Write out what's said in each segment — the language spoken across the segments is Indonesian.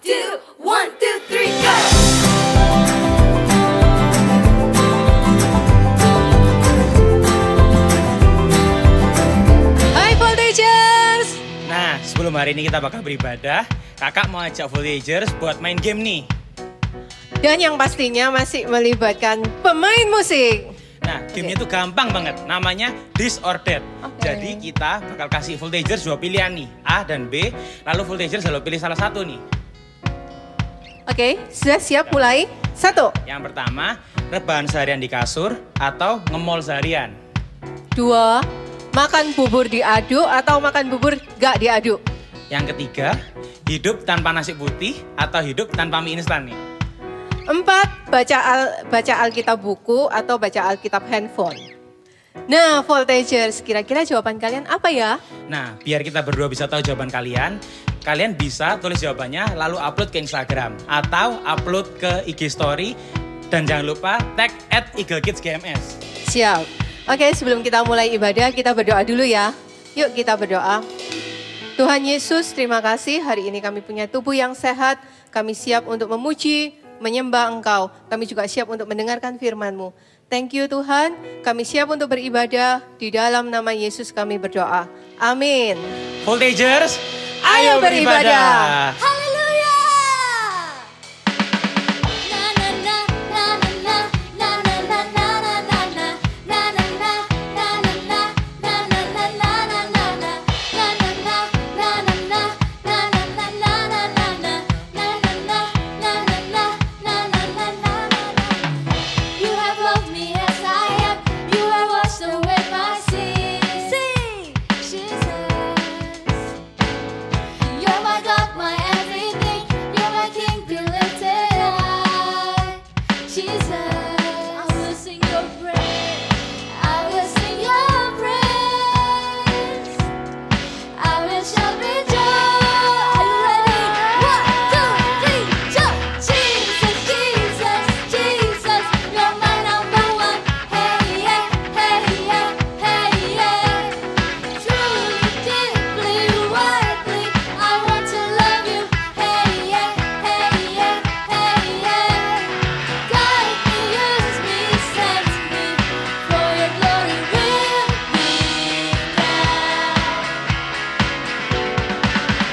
1, 2, 1, 2, 3, go! Hai Voltagers! Nah, sebelum hari ini kita bakal beribadah, kakak mau ajak Voltagers buat main game nih. Dan yang pastinya masih melibatkan pemain musik. Nah, gamenya itu gampang banget, namanya This or That. Oke. Jadi kita bakal kasih Voltagers dua pilihan nih, A dan B, lalu Voltagers selalu pilih salah satu nih. Oke, sudah siap mulai? 1, Yang pertama, rebahan seharian di kasur atau ngemol seharian. 2, makan bubur diaduk atau makan bubur gak diaduk? Yang ketiga, hidup tanpa nasi putih atau hidup tanpa mie instan nih. 4, baca Alkitab buku atau baca Alkitab handphone. Nah, Voltagers, kira-kira jawaban kalian apa ya? Nah, biar kita berdua bisa tahu jawaban kalian, kalian bisa tulis jawabannya lalu upload ke Instagram atau upload ke IG Story dan jangan lupa tag @EagleKidsGMS. Siap. Oke, sebelum kita mulai ibadah, kita berdoa dulu ya. Yuk kita berdoa. Tuhan Yesus, terima kasih hari ini kami punya tubuh yang sehat. Kami siap untuk memuji, menyembah Engkau. Kami juga siap untuk mendengarkan firman-Mu. Thank you Tuhan, kami siap untuk beribadah. Di dalam nama Yesus kami berdoa. Amin. Voltagers, Ayo beribadah. Haleluya! You have loved me as I am. You have washed away my sins. Sing, Jesus. You're my God, my everything. You're my King, be lifted high. Jesus, I will sing your praise. I will sing your praise. I will shout with joy. Are you ready? 1, 2, 3, jump! Jesus, Jesus, Jesus, you're my number one. Hey yeah, hey yeah, hey yeah. Truly, deeply, widely, I want to love you. Hey yeah, hey yeah, hey yeah. Guide me, use me, send me, for your glory will be done.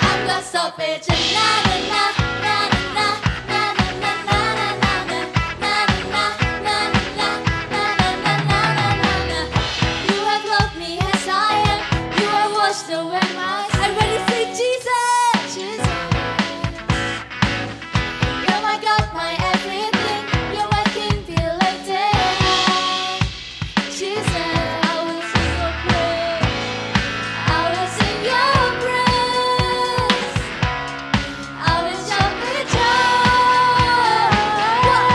I'm God's salvation, na na na na na na na na na na na na na na na na. You have loved me as I am. You have washed away my sins. I'm ready to say Jesus, Jesus. You're my God, my everything. You're my King, be lifted high. Jesus, I will sing your praise. I will sing your praise. I will shout with joy. 1,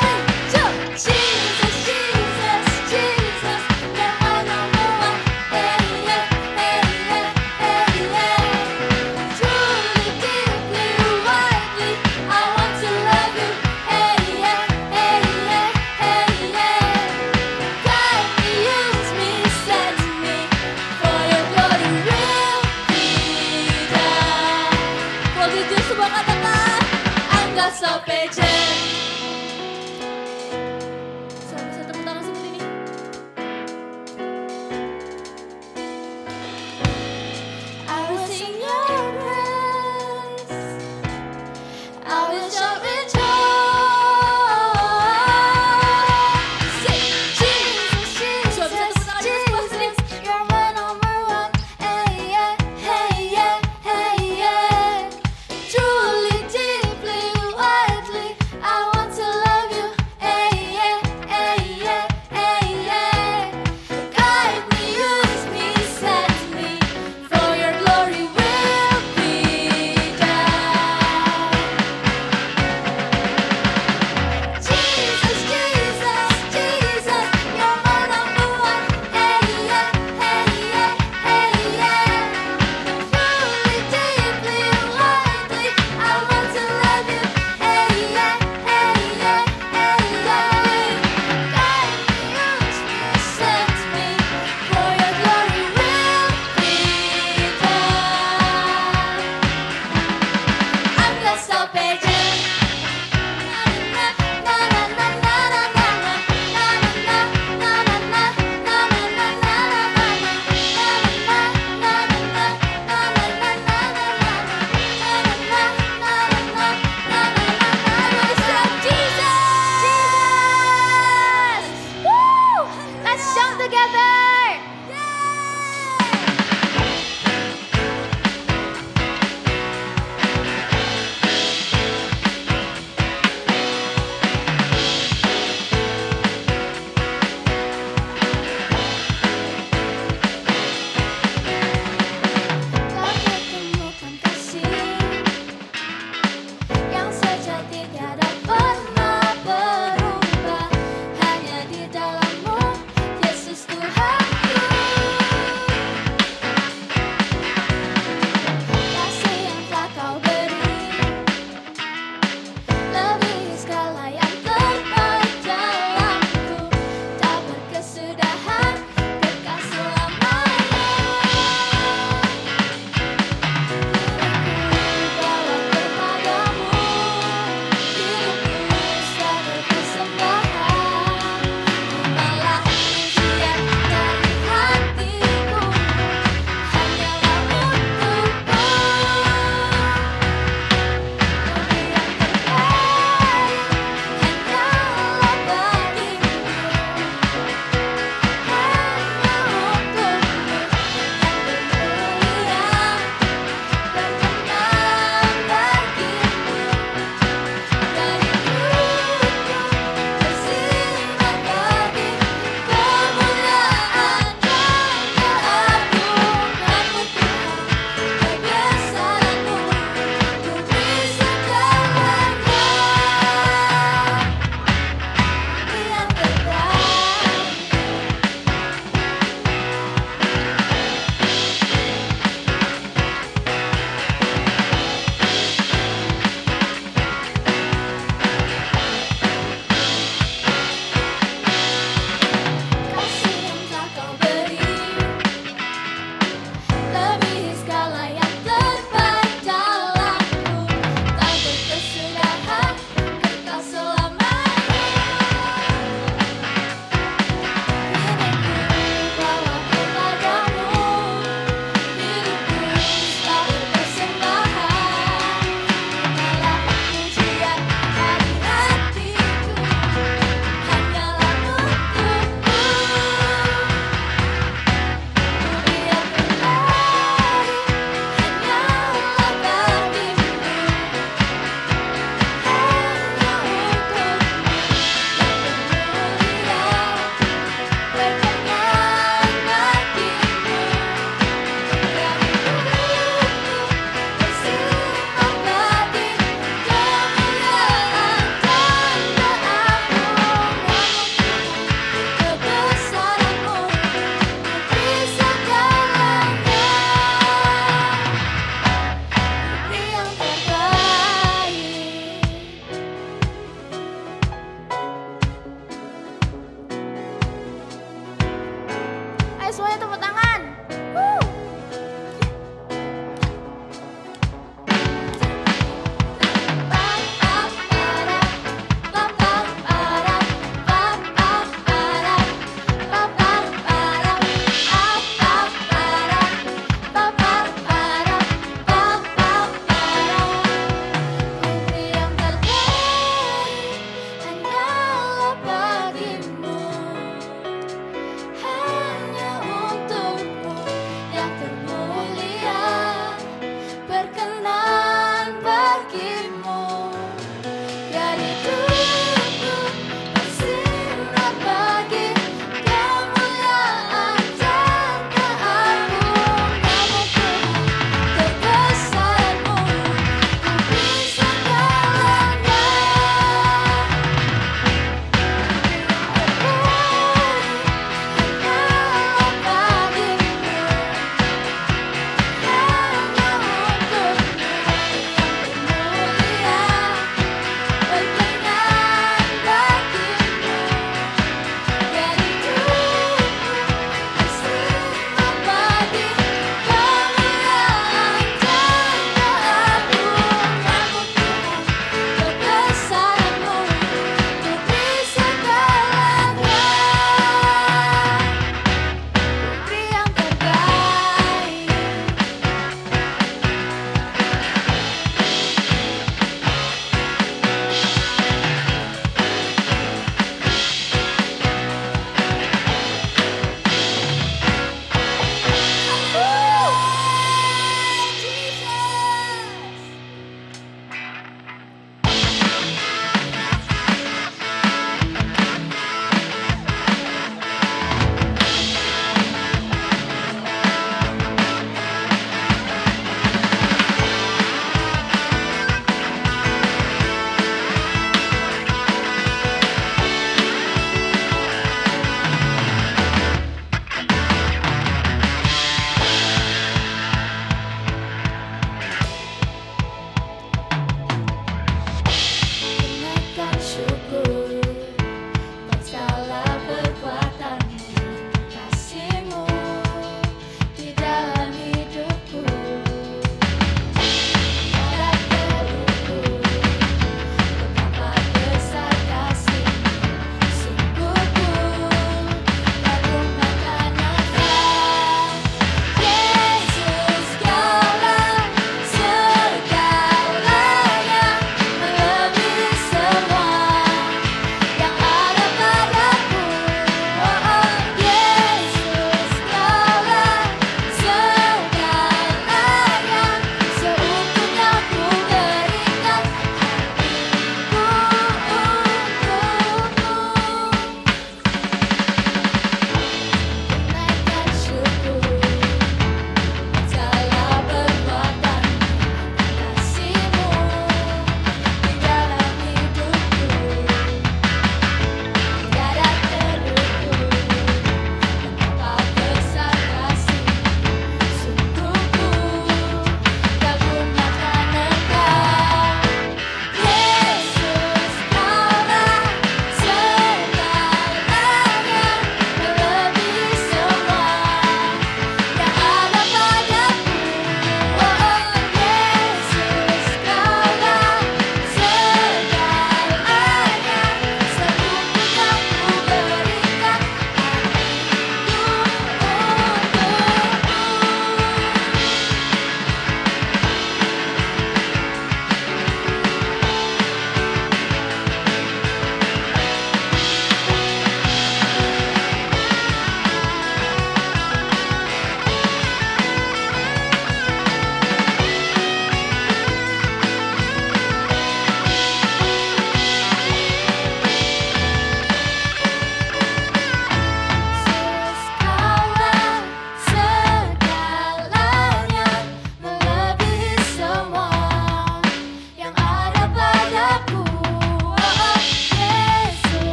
2, 3, jump! Jesus, Jesus, Jesus, you're my number one. Hey yeah, hey yeah, hey yeah. Truly, deeply, widely, I want to love you. Hey yeah, hey yeah, hey yeah. Guide me, use me, send me, for your glory will be done. Voltagers semua katakan, I'm God's salvation. Saya bisa tepuk tangan seperti ini. I will sing your praise. I will shout with joy. Sing, Jesus, Jesus, Jesus, you're my number one. Hey yeah, hey yeah, hey yeah. Truly, deeply, widely, I want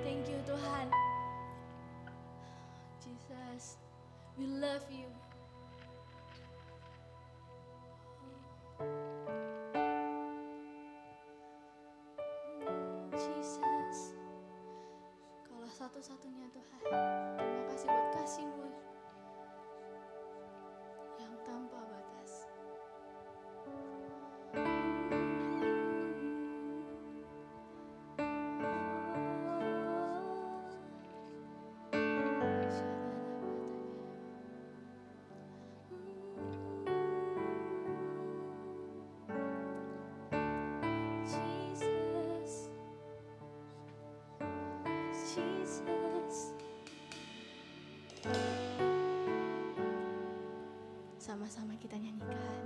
Thank you Tuhan. Jesus, we love you. Jesus, Kaulah satu-satunya Tuhan. Terima kasih buat kasih-Mu yang tanpa batas. Jesus, Jesus. Sama-sama kita nyanyikan.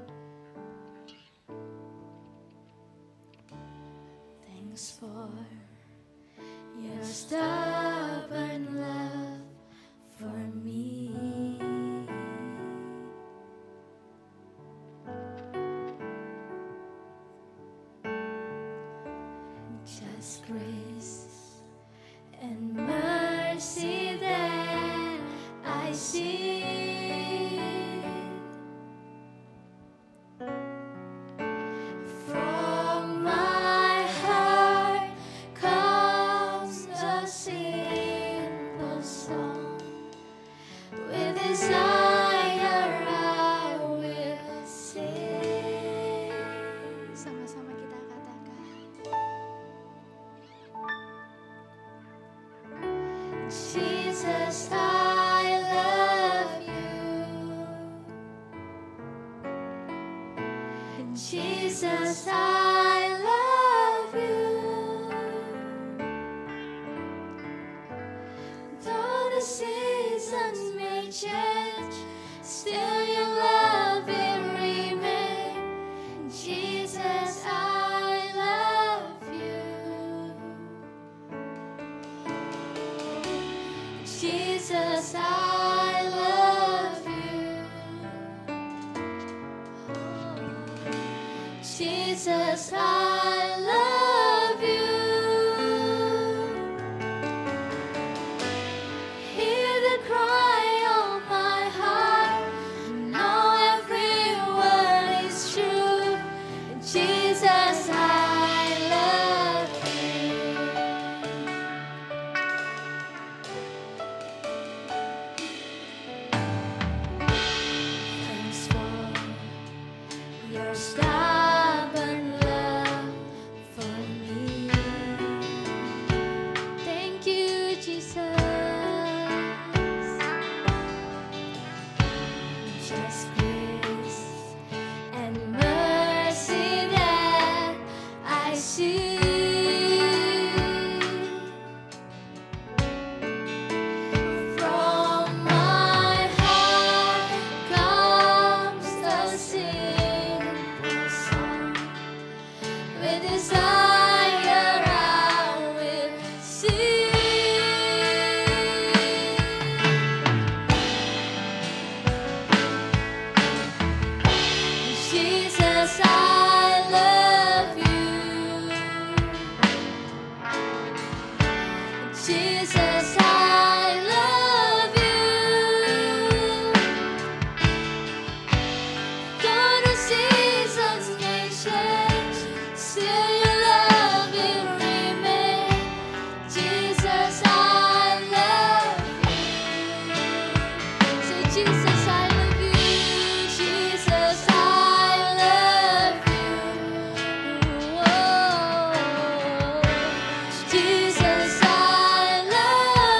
Thanks for your stubborn love for me. Just grace and mercy that I see. From my heart comes a simple song. With desire I will sing. Sama-sama kita katakan. Jesus, I love you. Jesus, I love you. Though the seasons may change, still your love will remain. Jesus, I love you. Jesus, I love you. Jesus, I love you. Hear the cry of my heart. Know every word is true. Jesus, I love you. Thanks for your stubborn love for me. Thank you, Jesus. Just grace and mercy that I see. From my heart comes the simple song. With desire I will sing. Jesus, I love you. Jesus, I love you. Though the seasons may change, still your love will remain. Jesus, I love you. Say, Jesus, I love you. Jesus, I love you. Whoa. Jesus, I love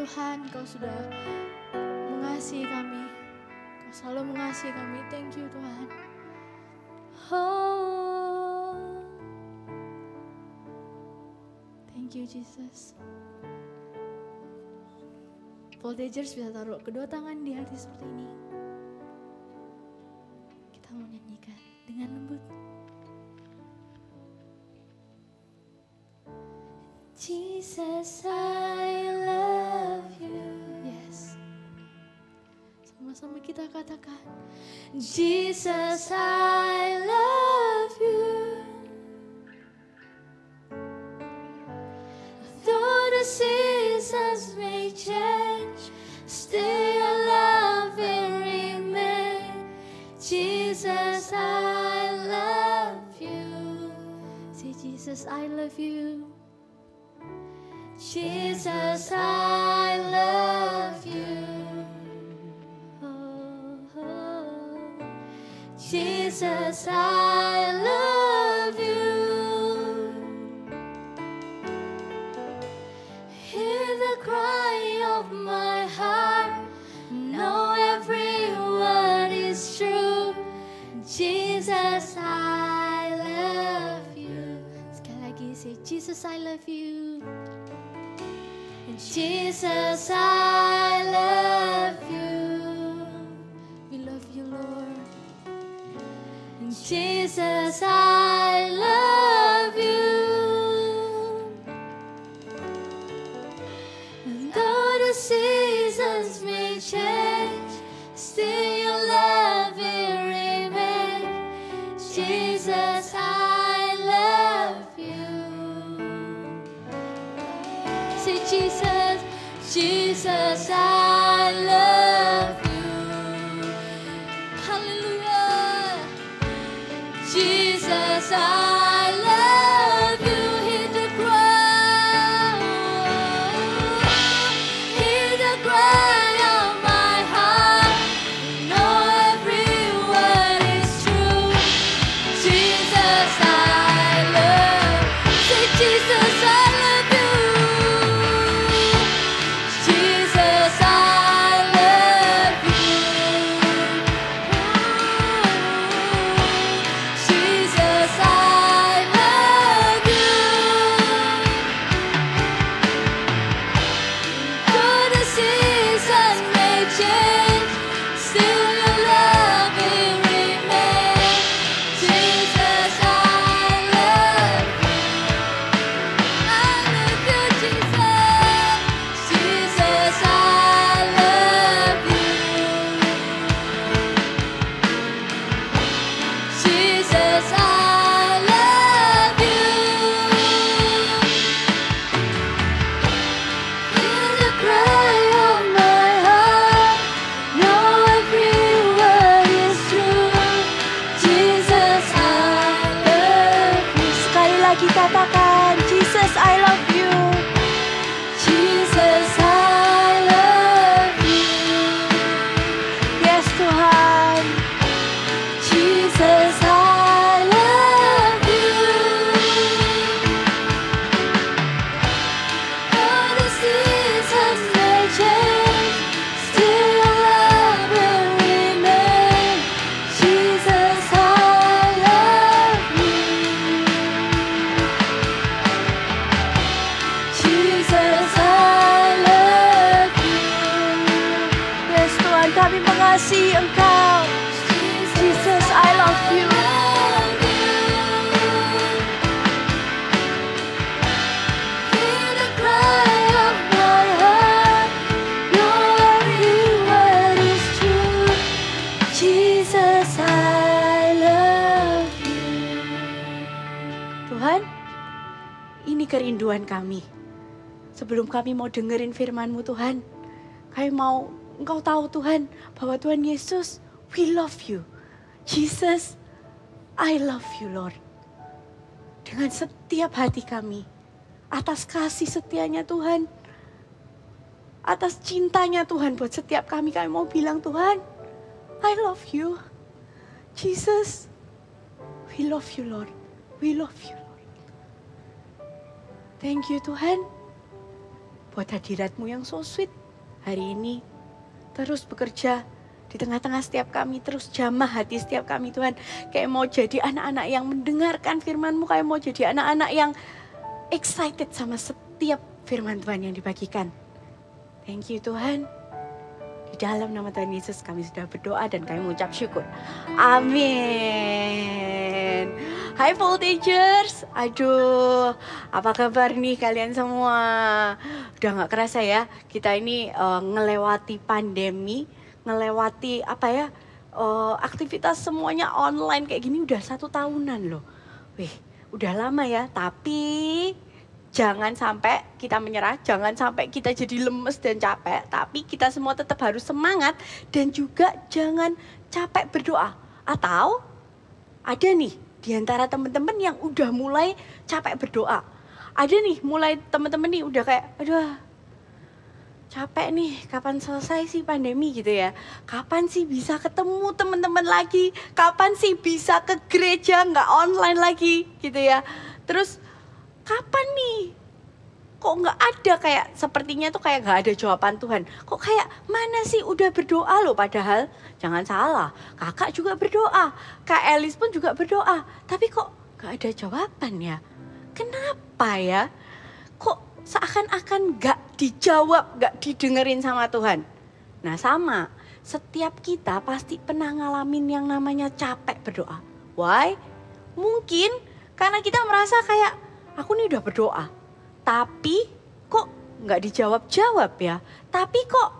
Tuhan, Kau sudah mengasihi kami. Kau selalu mengasihi kami. Thank you Tuhan. Oh, thank you Jesus. Voltagers bisa taruh kedua tangan di hati seperti ini. Kita mau nyanyikan dengan lembut. Jesus, I love you. Yes. Sama-sama kita katakan. Jesus, I love you. Though the seasons may change, still your love will remain. Jesus, I love you. Say, Jesus, I love you. Jesus, I love you. Oh, oh. Jesus, I love you. Hear the cry of my heart. Know every word is true. Jesus, I love you. Sekali lagi, say, Jesus, I love you. Jesus, I love you. We love you, Lord. Jesus, I love you. And though the seasons may change, still your love will remain. Jesus, I love you. Say, Jesus, Jesus, I love you. Hallelujah. Jesus, I love you. Hear the cry. Hear the cry of my heart. Know every word is true. Jesus, I love. Say, Jesus, I love you. Jesus, I love you. Jesus, I love you. Though the seasons may change, still your love will remain. Jesus, I love you. I love you, Jesus. Jesus, I love you. Jesus, I love you. Hear the cry of my heart. Know every word is true. Jesus, I love you. Sekali lagi katakan, Jesus, I love you. Jesus, I love you. Yes, Tuhan. Jesus, I love you. Though the seasons may change, still your love will remain. Jesus, I love you. Jesus, I love you. Yes, Tuhan, kami mengasihi Engkau. Jesus, I love you. Hear the cry of my heart. Know every word is true. Jesus, I love you. Tuhan, ini kerinduan kami. Sebelum kami mau dengerin firman-Mu Tuhan, kami mau Engkau tahu Tuhan, bahwa Tuhan Yesus, we love you. Jesus, I love you Lord. Dengan setiap hati kami, atas kasih setianya Tuhan, atas cintanya Tuhan buat setiap kami mau bilang Tuhan, I love you. Jesus, we love you Lord. We love you Lord. Thank you Tuhan. buat hadirat-Mu yang so sweet hari ini. Terus bekerja di tengah-tengah setiap kami, terus jamah hati setiap kami Tuhan. Kayak mau jadi anak-anak yang mendengarkan firman-Mu, kayak mau jadi anak-anak yang excited sama setiap firman Tuhan yang dibagikan. Thank you Tuhan. Di dalam nama Tuhan Yesus kami sudah berdoa dan kami mengucap syukur. Amin. Hai Voltagers. Aduh, apa kabar nih kalian semua? Udah gak kerasa ya, kita ini ngelewati pandemi, ngelewati aktivitas semuanya online kayak gini udah 1 tahunan loh. Wih, udah lama ya, tapi jangan sampai kita menyerah, jangan sampai kita jadi lemes dan capek, tapi kita semua tetap harus semangat dan juga jangan capek berdoa. Atau ada nih di antara teman-teman yang udah mulai capek berdoa. Ada nih mulai teman-teman nih udah kayak, aduh capek nih, kapan selesai sih pandemi gitu ya. Kapan sih bisa ketemu teman-teman lagi, kapan sih bisa ke gereja nggak online lagi gitu ya. Terus kapan nih? Kok nggak ada sepertinya tuh kayak nggak ada jawaban Tuhan. Kok kayak mana sih udah berdoa loh padahal. Jangan salah, kakak juga berdoa. Kak Elis pun juga berdoa. Tapi kok nggak ada jawaban ya? Kenapa ya? Kok seakan-akan nggak dijawab, nggak didengerin sama Tuhan? Nah sama, setiap kita pasti pernah ngalamin yang namanya capek berdoa. Why? Mungkin karena kita merasa kayak, aku nih udah berdoa, tapi kok nggak dijawab-jawab ya? Tapi kok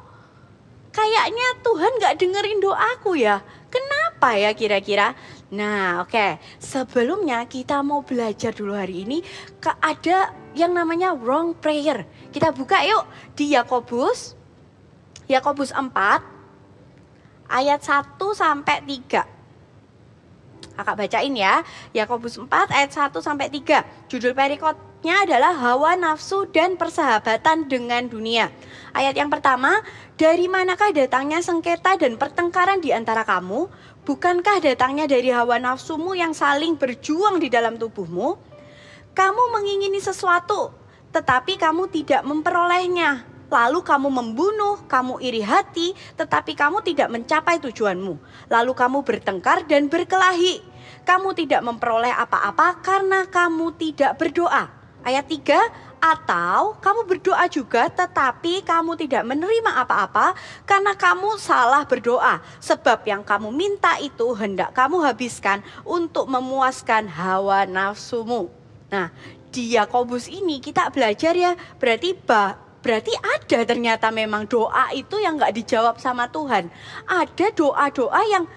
kayaknya Tuhan nggak dengerin doaku ya? Kenapa ya kira-kira? Nah oke, sebelumnya kita mau belajar dulu hari ini, ada yang namanya wrong prayer. Kita buka yuk di Yakobus 4 ayat 1 sampai 3. Kakak bacain ya, Yakobus 4 ayat 1 sampai 3. Judul perikopnya adalah hawa nafsu dan persahabatan dengan dunia. Ayat yang pertama, dari manakah datangnya sengketa dan pertengkaran di antara kamu? Bukankah datangnya dari hawa nafsumu yang saling berjuang di dalam tubuhmu? Kamu mengingini sesuatu, tetapi kamu tidak memperolehnya. Lalu kamu membunuh, kamu iri hati, tetapi kamu tidak mencapai tujuanmu. Lalu kamu bertengkar dan berkelahi. Kamu tidak memperoleh apa-apa karena kamu tidak berdoa. Ayat 3, atau kamu berdoa juga tetapi kamu tidak menerima apa-apa karena kamu salah berdoa. Sebab yang kamu minta itu hendak kamu habiskan untuk memuaskan hawa nafsumu. Nah, di Yakobus ini kita belajar ya, berarti ada ternyata memang doa itu yang gak dijawab sama Tuhan. Ada doa-doa yang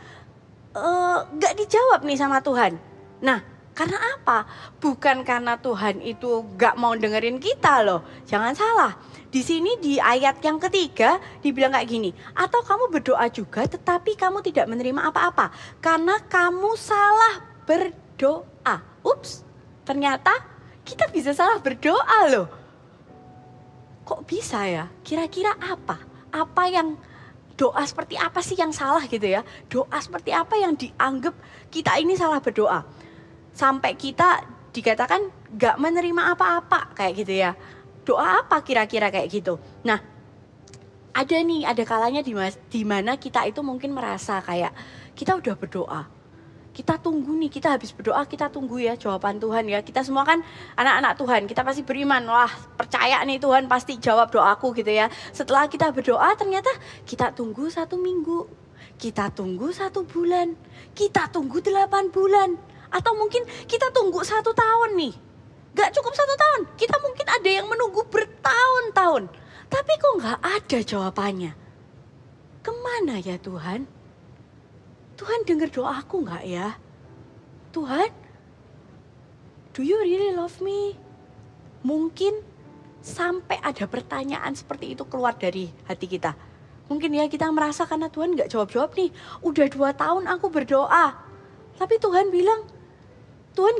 gak dijawab nih sama Tuhan. Nah, karena apa? Bukan karena Tuhan itu gak mau dengerin kita loh. Jangan salah. Di sini di ayat yang ketiga dibilang kayak gini. Atau kamu berdoa juga tetapi kamu tidak menerima apa-apa. Karena kamu salah berdoa. Ups, ternyata kita bisa salah berdoa loh. Kok bisa ya? Kira-kira apa? Apa yang doa seperti apa sih yang salah gitu ya? Doa seperti apa yang dianggap kita ini salah berdoa? Sampai kita dikatakan gak menerima apa-apa kayak gitu ya. Doa apa kira-kira kayak gitu? Nah, ada kalanya di mana kita itu mungkin merasa kayak kita udah berdoa. Kita tunggu nih, kita habis berdoa, kita tunggu ya jawaban Tuhan ya. Kita semua kan anak-anak Tuhan, kita pasti beriman. Wah, percaya nih Tuhan pasti jawab doaku gitu ya. Setelah kita berdoa ternyata kita tunggu 1 minggu, kita tunggu 1 bulan, kita tunggu 8 bulan. Atau mungkin kita tunggu 1 tahun nih. Gak cukup 1 tahun, kita mungkin ada yang menunggu bertahun-tahun. Tapi kok gak ada jawabannya? Kemana ya Tuhan? Tuhan dengar doaku gak ya? Tuhan, do you really love me? Mungkin sampai ada pertanyaan seperti itu keluar dari hati kita. Mungkin ya kita merasa karena Tuhan gak jawab-jawab nih. Udah 2 tahun aku berdoa. Tapi Tuhan bilang, Tuhan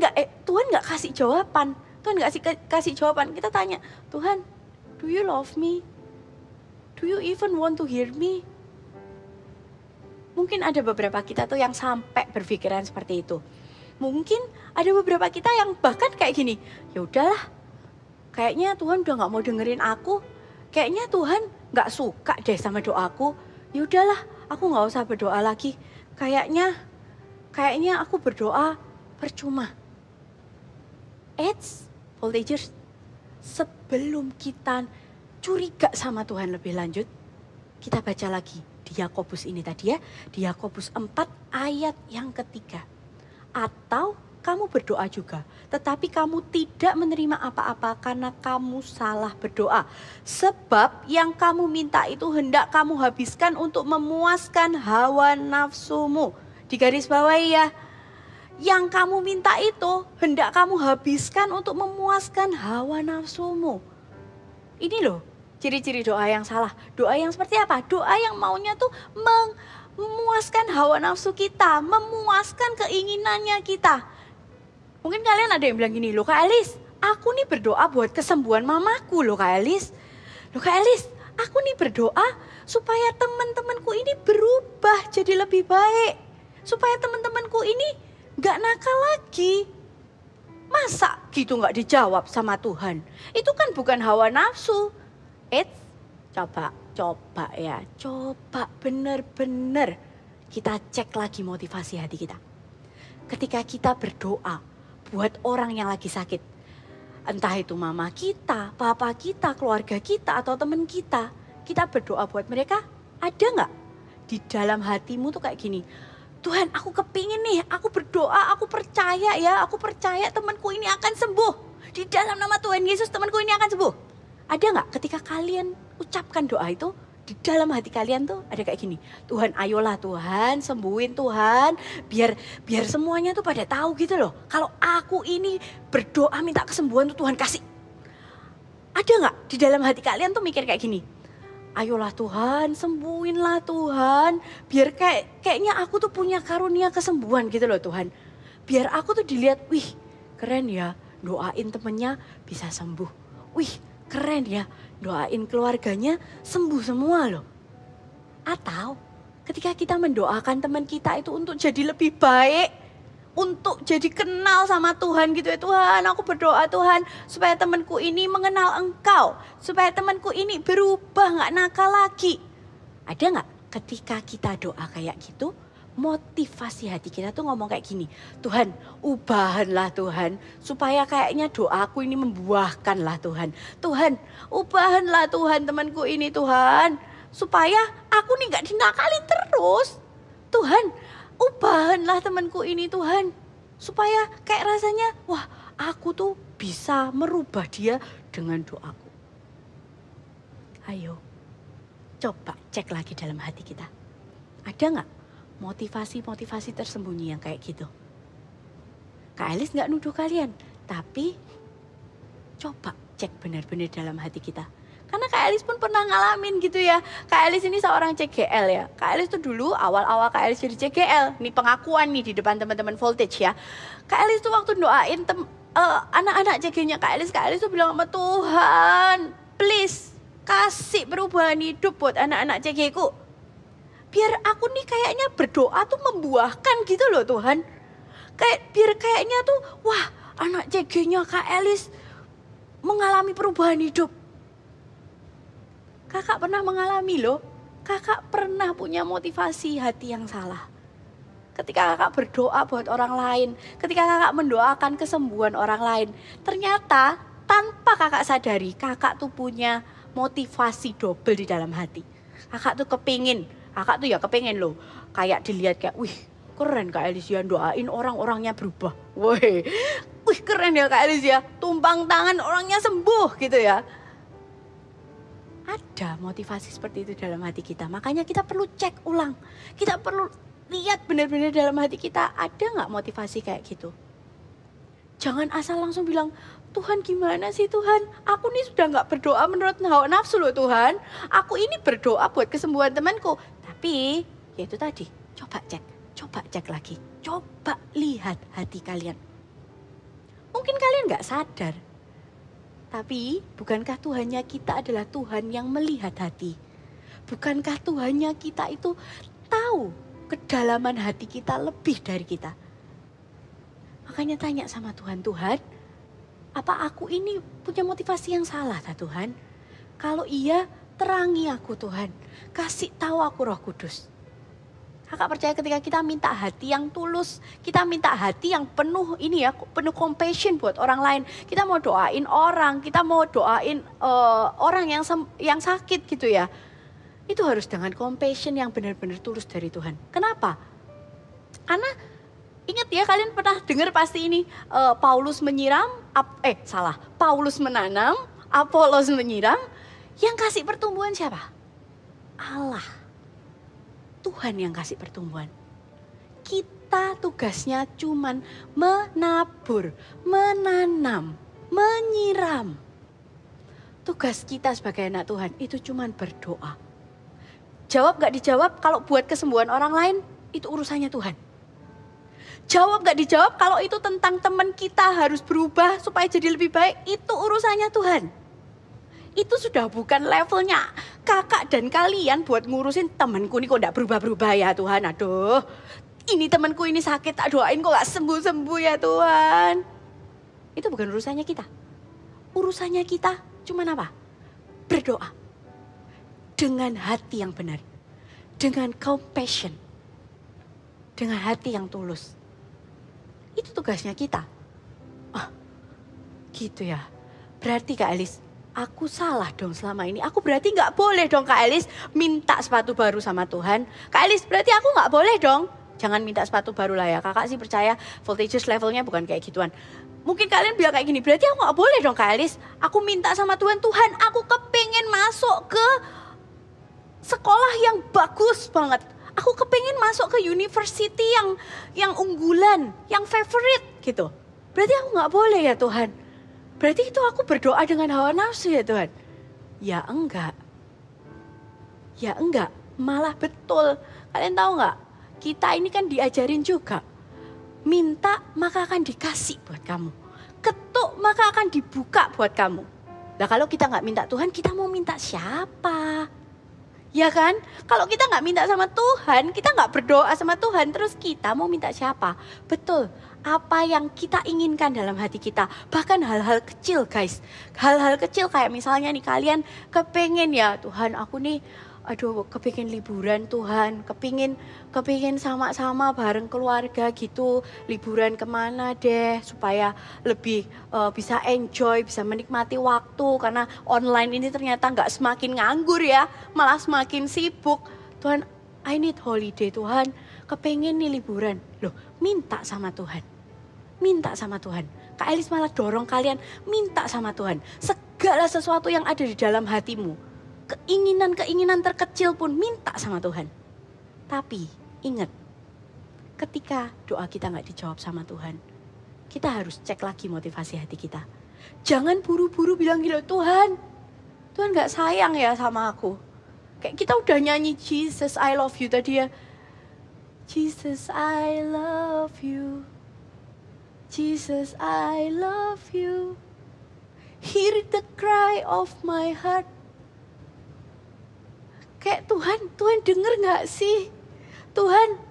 gak kasih jawaban. Tuhan gak kasih jawaban. Kita tanya, Tuhan, do you love me? Do you even want to hear me? Mungkin ada beberapa kita tuh yang sampai berpikiran seperti itu. Mungkin ada beberapa kita yang bahkan kayak gini, ya udahlah, kayaknya Tuhan udah gak mau dengerin aku. kayaknya Tuhan gak suka deh sama doaku. Ya udahlah, aku gak usah berdoa lagi. Kayaknya aku berdoa percuma. Voltagers, sebelum kita curiga sama Tuhan lebih lanjut, kita baca lagi di Yakobus ini tadi ya, di Yakobus 4 ayat yang ketiga. Atau kamu berdoa juga, tetapi kamu tidak menerima apa-apa karena kamu salah berdoa. Sebab yang kamu minta itu hendak kamu habiskan untuk memuaskan hawa nafsumu. Di garis bawahi ya, yang kamu minta itu hendak kamu habiskan untuk memuaskan hawa nafsumu. Ini loh ciri-ciri doa yang salah. Doa yang seperti apa? Doa yang maunya tuh memuaskan hawa nafsu kita, memuaskan keinginannya kita. Mungkin kalian ada yang bilang gini, loh Kak Elis, aku nih berdoa buat kesembuhan mamaku loh Kak Elis. Loh Kak Elis, aku nih berdoa supaya teman-temanku ini berubah jadi lebih baik. Supaya teman-temanku ini gak nakal lagi. Masa gitu gak dijawab sama Tuhan? Itu kan bukan hawa nafsu. Coba bener-bener kita cek lagi motivasi hati kita. Ketika kita berdoa buat orang yang lagi sakit, entah itu mama kita, papa kita, keluarga kita, atau teman kita berdoa buat mereka, ada nggak di dalam hatimu tuh kayak gini, Tuhan aku kepingin nih, aku berdoa, aku percaya temanku ini akan sembuh. Di dalam nama Tuhan Yesus temanku ini akan sembuh. Ada nggak ketika kalian ucapkan doa itu, di dalam hati kalian tuh ada kayak gini, Tuhan ayolah Tuhan, sembuhin Tuhan, biar semuanya tuh pada tahu gitu loh. Kalau aku ini berdoa minta kesembuhan tuh Tuhan kasih. Ada nggak di dalam hati kalian tuh mikir kayak gini, ayolah Tuhan, sembuhinlah Tuhan, biar kayaknya aku tuh punya karunia kesembuhan gitu loh Tuhan. Biar aku tuh dilihat, wih keren ya, doain temennya bisa sembuh. Wih keren ya, doain keluarganya sembuh semua loh. Atau ketika kita mendoakan teman kita itu untuk jadi lebih baik, untuk jadi kenal sama Tuhan gitu ya, Tuhan aku berdoa Tuhan supaya temanku ini mengenal Engkau, supaya temanku ini berubah gak nakal lagi. Ada gak ketika kita doa kayak gitu, motivasi hati kita tuh ngomong kayak gini, Tuhan ubahanlah Tuhan, supaya kayaknya doaku ini membuahkanlah Tuhan. Tuhan ubahanlah Tuhan temanku ini Tuhan, supaya aku nih gak dinakalin terus. Tuhan ubahanlah temanku ini Tuhan, supaya kayak rasanya wah aku tuh bisa merubah dia dengan doaku. Ayo coba cek lagi dalam hati kita, ada gak motivasi-motivasi tersembunyi yang kayak gitu? Kak Elis gak nuduh kalian, tapi coba cek benar-benar dalam hati kita. Karena Kak Elis pun pernah ngalamin gitu ya. Kak Elis ini seorang CGL ya. Kak Elis tuh dulu awal-awal Kak Elis jadi CGL. Ini pengakuan nih di depan teman-teman Voltage ya. Kak Elis tuh waktu doain anak-anak CG-nya Kak Elis tuh bilang sama Tuhan, please kasih perubahan hidup buat anak-anak CG-ku. Biar aku nih kayaknya berdoa tuh membuahkan gitu loh Tuhan. Biar kayaknya tuh wah anak CG-nya Kak Elis mengalami perubahan hidup. Kakak pernah mengalami loh. Kakak pernah punya motivasi hati yang salah. Ketika kakak berdoa buat orang lain, ketika kakak mendoakan kesembuhan orang lain, ternyata tanpa kakak sadari kakak tuh punya motivasi double di dalam hati. Kakak tuh kepingin loh, kayak dilihat kayak, wih keren Kak Elis ya doain orang-orangnya berubah. Wih keren ya Kak Elis ya, tumpang tangan orangnya sembuh gitu ya. Ada motivasi seperti itu dalam hati kita, makanya kita perlu cek ulang. Kita perlu lihat benar-benar dalam hati kita ada gak motivasi kayak gitu. Jangan asal langsung bilang, Tuhan gimana sih Tuhan? Aku nih sudah gak berdoa menurut hawa nafsu loh Tuhan. Aku ini berdoa buat kesembuhan temanku. Tapi ya itu tadi, coba cek lagi. Coba lihat hati kalian. Mungkin kalian gak sadar. Tapi bukankah Tuhannya kita adalah Tuhan yang melihat hati? Bukankah Tuhannya kita itu tahu kedalaman hati kita lebih dari kita? Makanya tanya sama Tuhan, Tuhan, apa aku ini punya motivasi yang salah Tuhan? Kalau iya, terangi aku Tuhan. Kasih tahu aku Roh Kudus. Kakak percaya ketika kita minta hati yang tulus, kita minta hati yang penuh ini ya, penuh compassion buat orang lain. Kita mau doain orang, kita mau doain orang yang sakit gitu ya. Itu harus dengan compassion yang benar-benar tulus dari Tuhan. Kenapa? Karena ingat ya, kalian pernah dengar pasti ini, Paulus menanam, Apolos menyiram, yang kasih pertumbuhan siapa? Allah. Tuhan yang kasih pertumbuhan. Kita tugasnya cuman menabur, menanam, menyiram. Tugas kita sebagai anak Tuhan itu cuman berdoa. Jawab gak dijawab, kalau buat kesembuhan orang lain, itu urusannya Tuhan. Jawab gak dijawab, kalau itu tentang teman kita harus berubah supaya jadi lebih baik, itu urusannya Tuhan. Itu sudah bukan levelnya kakak dan kalian buat ngurusin temanku ini kok gak berubah-berubah ya Tuhan. Aduh, ini temanku ini sakit, tak doain kok gak sembuh-sembuh ya Tuhan. Itu bukan urusannya kita. Urusannya kita cuman apa? Berdoa. Dengan hati yang benar. Dengan compassion. Dengan hati yang tulus. Itu tugasnya kita. Gitu ya. Berarti Kak Elis, aku salah dong selama ini. Aku berarti gak boleh dong Kak Elis minta sepatu baru sama Tuhan. Kak Elis berarti aku gak boleh dong. Jangan minta sepatu baru lah ya. Kakak sih percaya voltages levelnya bukan kayak gituan. Mungkin kalian bilang kayak gini, berarti aku gak boleh dong Kak Elis. Aku minta sama Tuhan, Tuhan aku kepingin masuk ke sekolah yang bagus banget. Aku kepingin masuk ke university yang unggulan, yang favorite gitu. Berarti aku gak boleh ya Tuhan. Berarti itu aku berdoa dengan hawa nafsu ya Tuhan? Ya enggak. Ya enggak, malah betul. Kalian tahu enggak? Kita ini kan diajarin juga. Minta maka akan dikasih buat kamu. Ketuk maka akan dibuka buat kamu. Nah kalau kita enggak minta Tuhan, kita mau minta siapa? Ya kan? Kalau kita enggak minta sama Tuhan, kita enggak berdoa sama Tuhan, terus kita mau minta siapa? Betul. Apa yang kita inginkan dalam hati kita. Bahkan hal-hal kecil guys. Hal-hal kecil kayak misalnya nih kalian kepengen ya Tuhan aku nih kepingin liburan Tuhan. Kepingin sama-sama bareng keluarga gitu. Liburan kemana deh supaya lebih bisa enjoy, bisa menikmati waktu. Karena online ini ternyata gak semakin nganggur ya. Malah semakin sibuk. Tuhan I need holiday Tuhan. Kepengen nih liburan. Loh minta sama Tuhan. Minta sama Tuhan. Kak Elis malah dorong kalian minta sama Tuhan. Segala sesuatu yang ada di dalam hatimu. Keinginan-keinginan terkecil pun minta sama Tuhan. Tapi ingat, ketika doa kita gak dijawab sama Tuhan, kita harus cek lagi motivasi hati kita. Jangan buru-buru bilang gitu, Tuhan gak sayang ya sama aku. Kayak kita udah nyanyi Jesus I love you tadi ya. Jesus I love you. Jesus I love you. Hear the cry of my heart. Kayak Tuhan denger gak sih? Tuhan,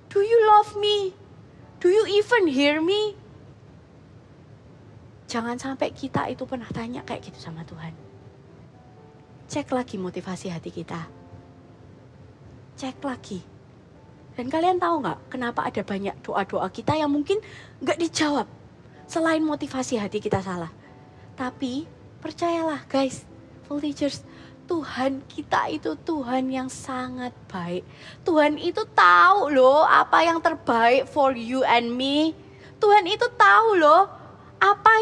do you love me? Do you even hear me? Jangan sampai kita itu pernah tanya kayak gitu sama Tuhan. Cek lagi motivasi hati kita. Cek lagi. Dan kalian tahu gak kenapa ada banyak doa-doa kita yang mungkin gak dijawab. Selain motivasi hati kita salah. Tapi percayalah guys, voltagers, Tuhan kita itu Tuhan yang sangat baik. Tuhan itu tahu loh apa yang terbaik for you and me. Tuhan itu tahu loh apa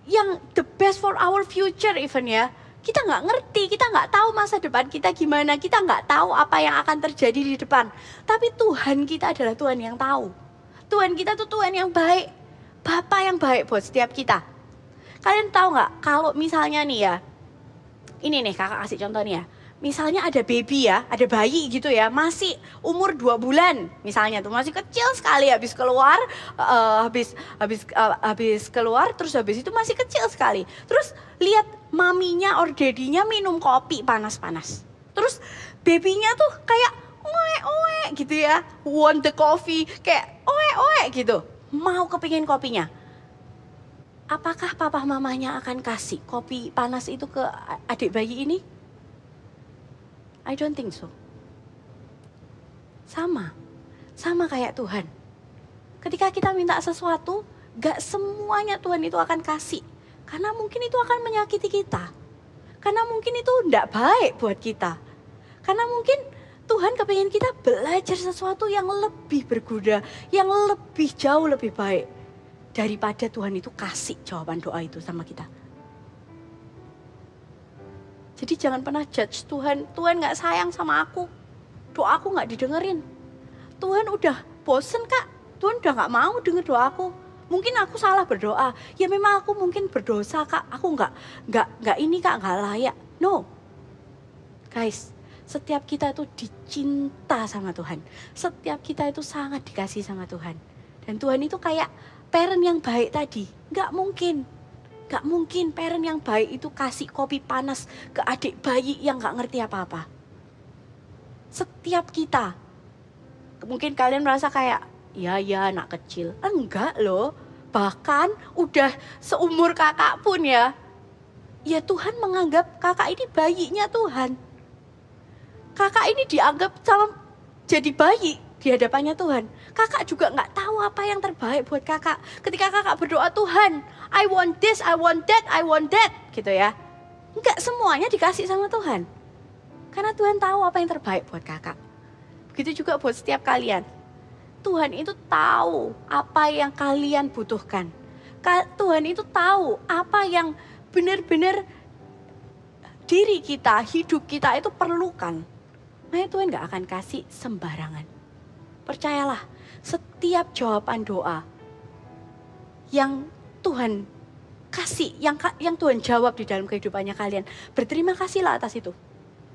yang the best for our future even ya. Kita nggak ngerti, kita nggak tahu masa depan kita gimana, kita nggak tahu apa yang akan terjadi di depan. Tapi Tuhan kita adalah Tuhan yang tahu. Tuhan kita tuh Tuhan yang baik, Bapa yang baik buat setiap kita. Kalian tahu nggak kalau misalnya nih ya, ini nih kakak kasih contoh nih ya. Misalnya ada baby ya, ada bayi gitu ya, masih umur 2 bulan misalnya tuh, masih kecil sekali habis keluar, habis keluar terus habis itu masih kecil sekali. Terus lihat maminya or daddy-nya minum kopi panas-panas. Terus babynya tuh kayak oe gitu ya, want the coffee, kayak oe gitu, mau kepingin kopinya. apakah papa mamanya akan kasih kopi panas itu ke adik bayi ini? I don't think so. Sama kayak Tuhan. Ketika kita minta sesuatu, gak semuanya Tuhan itu akan kasih. Karena mungkin itu akan menyakiti kita. Karena mungkin itu tidak baik buat kita. Karena mungkin Tuhan kepingin kita belajar sesuatu yang lebih berguna, yang lebih jauh lebih baik. Daripada Tuhan itu kasih jawaban doa itu sama kita. Jadi jangan pernah judge Tuhan gak sayang sama aku. Doaku gak didengerin. Tuhan udah bosen kak, Tuhan udah gak mau denger doaku. Mungkin aku salah berdoa, ya memang aku mungkin berdosa kak, aku nggak ini kak, nggak layak. No, guys, setiap kita itu dicinta sama Tuhan, setiap kita itu sangat dikasih sama Tuhan. Dan Tuhan itu kayak parent yang baik tadi, nggak mungkin parent yang baik itu kasih kopi panas ke adik bayi yang nggak ngerti apa-apa. Setiap kita, mungkin kalian merasa kayak, ya anak kecil. Enggak loh, bahkan udah seumur kakak pun ya. Ya Tuhan menganggap kakak ini bayinya Tuhan. Kakak ini dianggap sama jadi bayi di hadapannya Tuhan. Kakak juga gak tahu apa yang terbaik buat kakak. Ketika kakak berdoa, Tuhan, I want this, I want that, I want that. Gitu ya. Enggak semuanya dikasih sama Tuhan. Karena Tuhan tahu apa yang terbaik buat kakak. Begitu juga buat setiap kalian. Tuhan itu tahu apa yang kalian butuhkan. Tuhan itu tahu apa yang benar-benar diri kita, hidup kita itu perlukan. Makanya Tuhan gak akan kasih sembarangan. Percayalah, setiap jawaban doa yang Tuhan kasih, yang Tuhan jawab di dalam kehidupannya kalian, berterima kasihlah atas itu.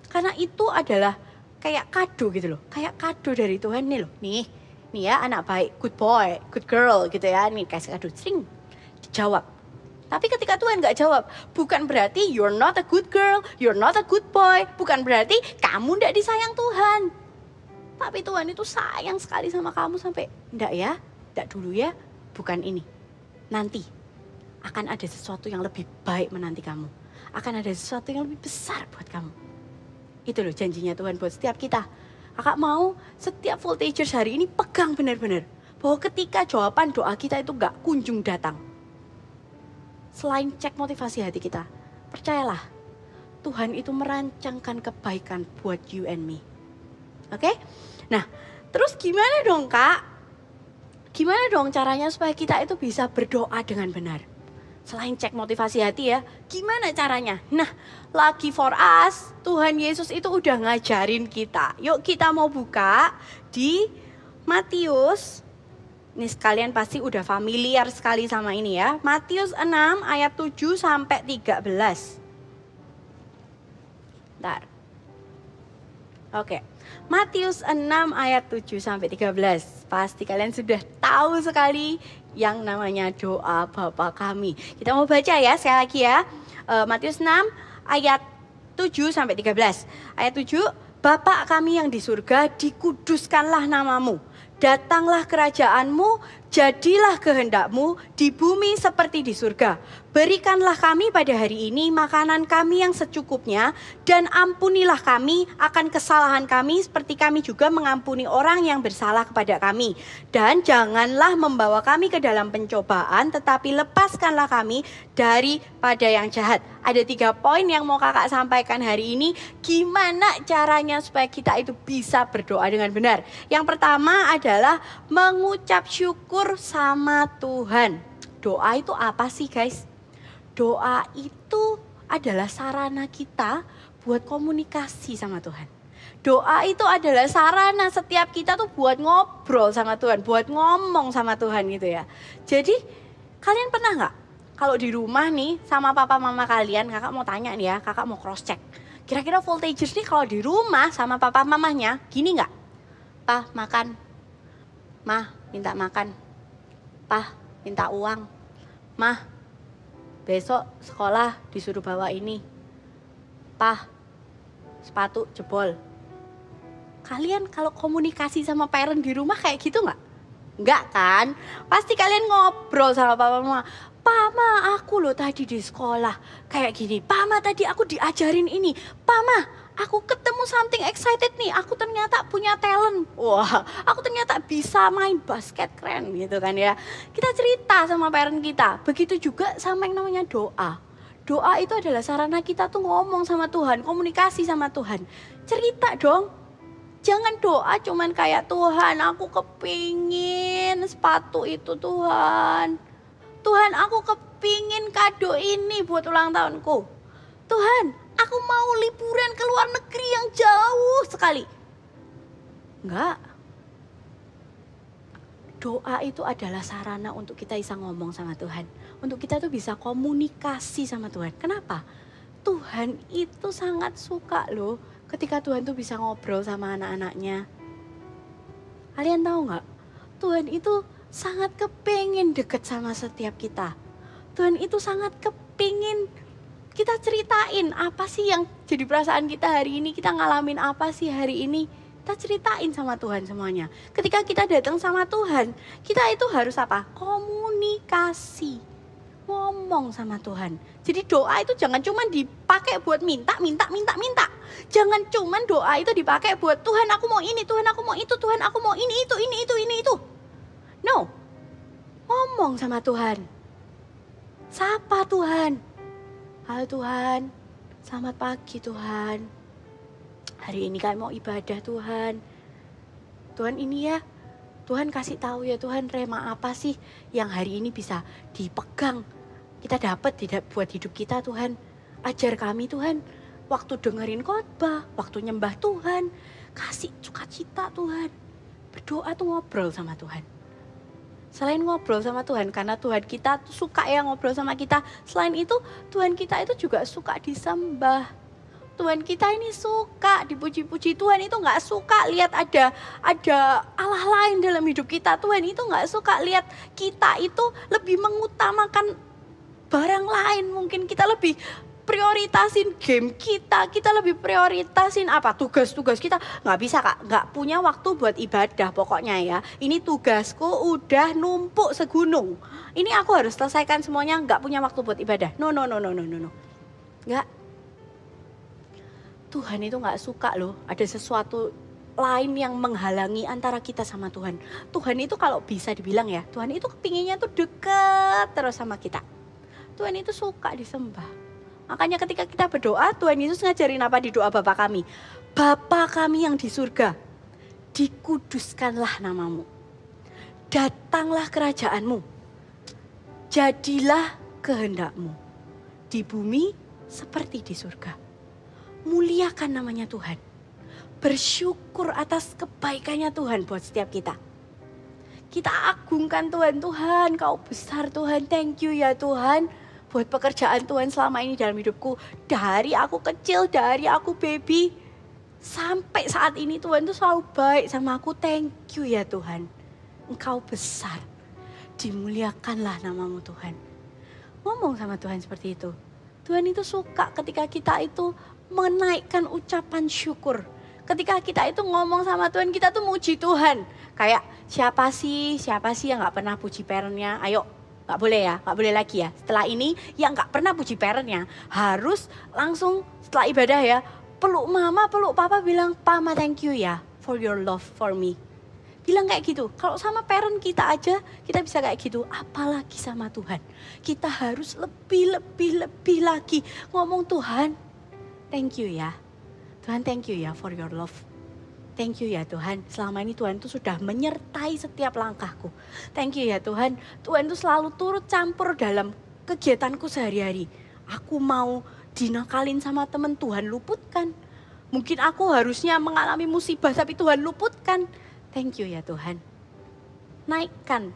Karena itu adalah kayak kado gitu loh, kayak kado dari Tuhan nih loh, nih ya anak baik, good boy, good girl gitu ya, nih kasih kado, sering dijawab. Tapi ketika Tuhan gak jawab, bukan berarti you're not a good girl, you're not a good boy, bukan berarti kamu gak disayang Tuhan. Tapi Tuhan itu sayang sekali sama kamu sampai, enggak dulu ya, bukan ini. Nanti akan ada sesuatu yang lebih baik menanti kamu. Akan ada sesuatu yang lebih besar buat kamu. Itu loh janjinya Tuhan buat setiap kita. Kakak mau setiap voltagers hari ini pegang benar-benar. Bahwa ketika jawaban doa kita itu gak kunjung datang. Selain cek motivasi hati kita. Percayalah, Tuhan itu merancangkan kebaikan buat you and me. Oke? Nah, terus gimana dong kak? Gimana dong caranya supaya kita itu bisa berdoa dengan benar? Selain cek motivasi hati ya, gimana caranya? Nah, lucky for us, Tuhan Yesus itu udah ngajarin kita. Yuk kita mau buka di Matius. Ini sekalian pasti udah familiar sekali sama ini ya. Matius 6 ayat 7 sampai 13. Bentar. Oke. Matius 6 ayat 7 sampai 13. Pasti kalian sudah tahu sekali yang namanya doa Bapa kami. Kita mau baca ya sekali lagi ya. Matius 6 ayat 7 sampai 13. Ayat 7, Bapa kami yang di surga, dikuduskanlah namamu. Datanglah kerajaanmu, jadilah kehendakmu di bumi seperti di surga. Berikanlah kami pada hari ini makanan kami yang secukupnya, dan ampunilah kami akan kesalahan kami seperti kami juga mengampuni orang yang bersalah kepada kami. Dan janganlah membawa kami ke dalam pencobaan, tetapi lepaskanlah kami daripada yang jahat. Ada 3 poin yang mau kakak sampaikan hari ini. Gimana caranya supaya kita itu bisa berdoa dengan benar? Yang pertama adalah mengucap syukur sama Tuhan. Doa itu apa sih guys? Doa itu adalah sarana kita buat komunikasi sama Tuhan. Doa itu adalah sarana setiap kita tuh buat ngobrol sama Tuhan, buat ngomong sama Tuhan gitu ya. Jadi kalian pernah nggak kalau di rumah nih sama papa mama kalian, kakak mau tanya nih ya, kakak mau cross check. Kira-kira voltagers nih kalau di rumah sama papa mamanya gini nggak? Pa makan, ma minta makan, pa minta uang, ma besok sekolah disuruh bawa ini, pa sepatu jebol. Kalian kalau komunikasi sama parent di rumah kayak gitu nggak? Enggak kan? Pasti kalian ngobrol sama papa mama. Pama, aku loh tadi di sekolah kayak gini. Pama, tadi aku diajarin ini. Pama, aku ketemu something excited nih. Aku ternyata punya talent. Wah, aku ternyata bisa main basket, keren gitu kan ya. Kita cerita sama parent kita. Begitu juga sama yang namanya doa. Doa itu adalah sarana kita tuh ngomong sama Tuhan, komunikasi sama Tuhan. Cerita dong. Jangan doa cuman kayak, Tuhan aku kepingin sepatu itu Tuhan. Tuhan aku kepingin kado ini buat ulang tahunku. Tuhan aku mau liburan ke luar negeri yang jauh sekali. Enggak. Doa itu adalah sarana untuk kita bisa ngomong sama Tuhan. Untuk kita tuh bisa komunikasi sama Tuhan. Kenapa? Tuhan itu sangat suka loh ketika Tuhan tuh bisa ngobrol sama anak-anaknya. Kalian tahu nggak? Tuhan itu sangat kepingin deket sama setiap kita. Tuhan itu sangat kepingin kita ceritain apa sih yang jadi perasaan kita hari ini. Kita ngalamin apa sih hari ini. Kita ceritain sama Tuhan semuanya. Ketika kita datang sama Tuhan, kita itu harus apa? Komunikasi. Ngomong sama Tuhan. Jadi doa itu jangan cuma dipakai buat minta. Jangan cuma doa itu dipakai buat Tuhan aku mau ini, Tuhan aku mau itu, Tuhan aku mau ini itu. No. Ngomong sama Tuhan. Sapa Tuhan. Halo Tuhan, selamat pagi Tuhan. Hari ini kami mau ibadah Tuhan. Tuhan ini ya, Tuhan kasih tahu ya Tuhan, rema apa sih yang hari ini bisa dipegang. Kita dapat tidak buat hidup kita Tuhan. Ajar kami Tuhan, waktu dengerin khotbah, waktu nyembah Tuhan. Kasih sukacita Tuhan. Berdoa tuh ngobrol sama Tuhan. Selain ngobrol sama Tuhan, karena Tuhan kita suka ya ngobrol sama kita. Selain itu, Tuhan kita itu juga suka disembah. Tuhan kita ini suka dipuji-puji. Tuhan itu gak suka lihat ada Allah lain dalam hidup kita. Tuhan itu gak suka lihat kita itu lebih mengutamakan barang lain. Mungkin kita lebih prioritasin game kita lebih prioritasin apa tugas-tugas kita. Nggak bisa Kak, nggak punya waktu buat ibadah pokoknya ya. Ini tugasku udah numpuk segunung. Ini aku harus selesaikan semuanya, nggak punya waktu buat ibadah. No. Nggak. Tuhan itu nggak suka loh, ada sesuatu lain yang menghalangi antara kita sama Tuhan. Tuhan itu kalau bisa dibilang ya, Tuhan itu kepinginnya tuh deket terus sama kita. Tuhan itu suka disembah. Makanya ketika kita berdoa, Tuhan Yesus ngajarin apa di doa Bapa kami? Bapa kami yang di surga, dikuduskanlah namamu. Datanglah kerajaanmu. Jadilah kehendakmu. Di bumi seperti di surga. Muliakan namanya Tuhan. Bersyukur atas kebaikannya Tuhan buat setiap kita. Kita agungkan Tuhan. Tuhan, Kau besar Tuhan. Thank you ya Tuhan. Buat pekerjaan Tuhan selama ini dalam hidupku. Dari aku kecil, dari aku baby. Sampai saat ini Tuhan tuh selalu baik sama aku. Thank you ya Tuhan. Engkau besar. Dimuliakanlah namamu Tuhan. Ngomong sama Tuhan seperti itu. Tuhan itu suka ketika kita itu menaikkan ucapan syukur. Ketika kita itu ngomong sama Tuhan, kita tuh muji Tuhan. Kayak siapa sih yang gak pernah puji parentnya? Ayo. Gak boleh ya, gak boleh lagi ya. Setelah ini yang gak pernah puji parentnya harus langsung setelah ibadah ya. Peluk mama, peluk papa, bilang Pama thank you ya for your love for me. Bilang kayak gitu. Kalau sama parent kita aja kita bisa kayak gitu. Apalagi sama Tuhan. Kita harus lebih lagi ngomong Tuhan thank you ya. Tuhan thank you ya for your love. Thank you ya Tuhan, selama ini Tuhan tuh sudah menyertai setiap langkahku. Thank you ya Tuhan, Tuhan tuh selalu turut campur dalam kegiatanku sehari-hari. Aku mau dinakalin sama temen, Tuhan luputkan. Mungkin aku harusnya mengalami musibah tapi Tuhan luputkan. Thank you ya Tuhan. Naikkan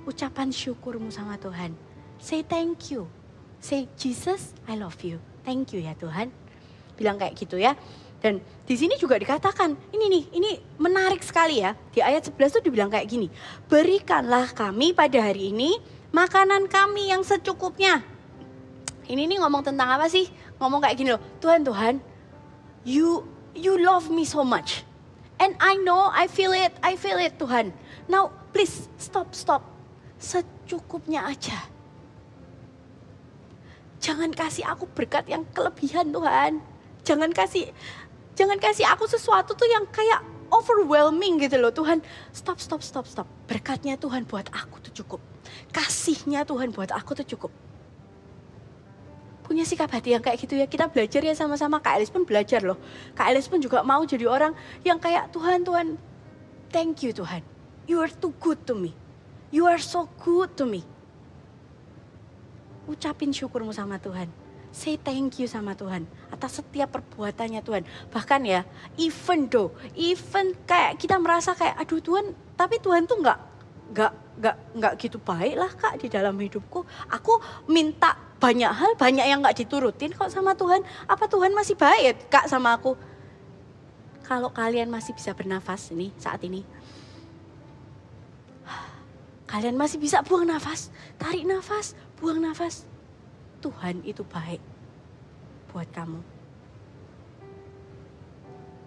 ucapan syukurmu sama Tuhan. Say thank you. Say Jesus, I love you. Thank you ya Tuhan. Bilang kayak gitu ya. Dan di sini juga dikatakan, ini menarik sekali ya. Di ayat 11 tuh dibilang kayak gini. Berikanlah kami pada hari ini makanan kami yang secukupnya. Ini ngomong tentang apa sih? Ngomong kayak gini loh. Tuhan, you love me so much. And I know, I feel it Tuhan. Now please stop. Secukupnya aja. Jangan kasih aku berkat yang kelebihan Tuhan. Jangan kasih aku sesuatu tuh yang kayak overwhelming gitu loh Tuhan. Stop. Berkatnya Tuhan buat aku tuh cukup. Kasihnya Tuhan buat aku tuh cukup. Punya sikap hati yang kayak gitu ya. Kita belajar ya sama-sama. Kak Elis pun belajar loh. Kak Elis pun juga mau jadi orang yang kayak Tuhan, thank you Tuhan. You are too good to me. You are so good to me. Ucapin syukurmu sama Tuhan. Say thank you sama Tuhan atas setiap perbuatannya Tuhan. Bahkan ya, even kayak kita merasa kayak aduh Tuhan, tapi Tuhan tuh nggak gitu baik lah Kak di dalam hidupku. Aku minta banyak hal, banyak yang nggak diturutin kok sama Tuhan. Apa Tuhan masih baik Kak sama aku? Kalau kalian masih bisa bernafas ini saat ini, kalian masih bisa buang nafas, tarik nafas, buang nafas. Tuhan itu baik buat kamu.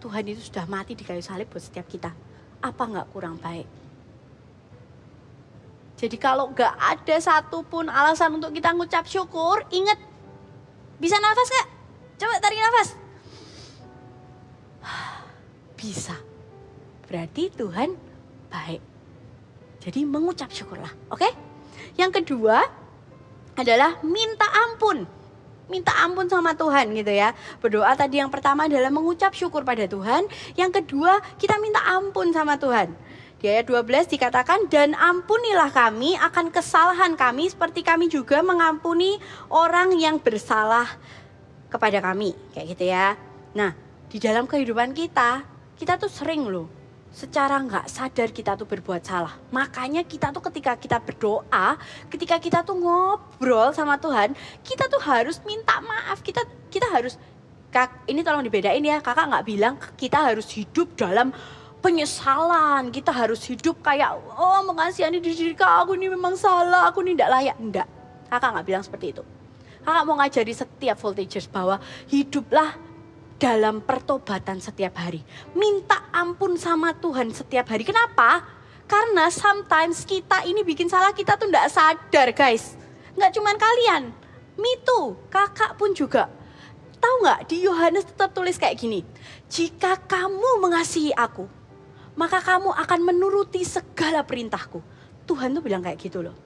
Tuhan itu sudah mati di kayu salib buat setiap kita. Apa nggak kurang baik? Jadi kalau nggak ada satupun alasan untuk kita ngucap syukur, ingat, bisa nafas nggak? Coba tarik nafas. Bisa. Berarti Tuhan baik. Jadi mengucap syukurlah, oke? Yang kedua adalah minta ampun. Minta ampun sama Tuhan gitu ya. Berdoa tadi yang pertama adalah mengucap syukur pada Tuhan. Yang kedua kita minta ampun sama Tuhan. Di ayat 12 dikatakan, dan ampunilah kami akan kesalahan kami seperti kami juga mengampuni orang yang bersalah kepada kami. Kayak gitu ya. Nah di dalam kehidupan kita tuh sering loh, secara nggak sadar kita tuh berbuat salah. Makanya kita tuh ketika kita berdoa, ketika kita tuh ngobrol sama Tuhan, kita tuh harus minta maaf. Kita harus, ini tolong dibedain ya, kakak nggak bilang kita harus hidup dalam penyesalan. Kita harus hidup kayak, oh mengasihani diri aku ini memang salah, aku ini tidak layak. Enggak, kakak nggak bilang seperti itu. Kakak mau ngajari setiap voltagers bahwa hiduplah dalam pertobatan setiap hari. Minta ampun sama Tuhan setiap hari. Kenapa? Karena sometimes kita ini bikin salah, kita tuh gak sadar guys. Gak cuman kalian, me too, kakak pun juga. Tahu gak, di Yohanes tetap tulis kayak gini. Jika kamu mengasihi aku, maka kamu akan menuruti segala perintahku. Tuhan tuh bilang kayak gitu loh.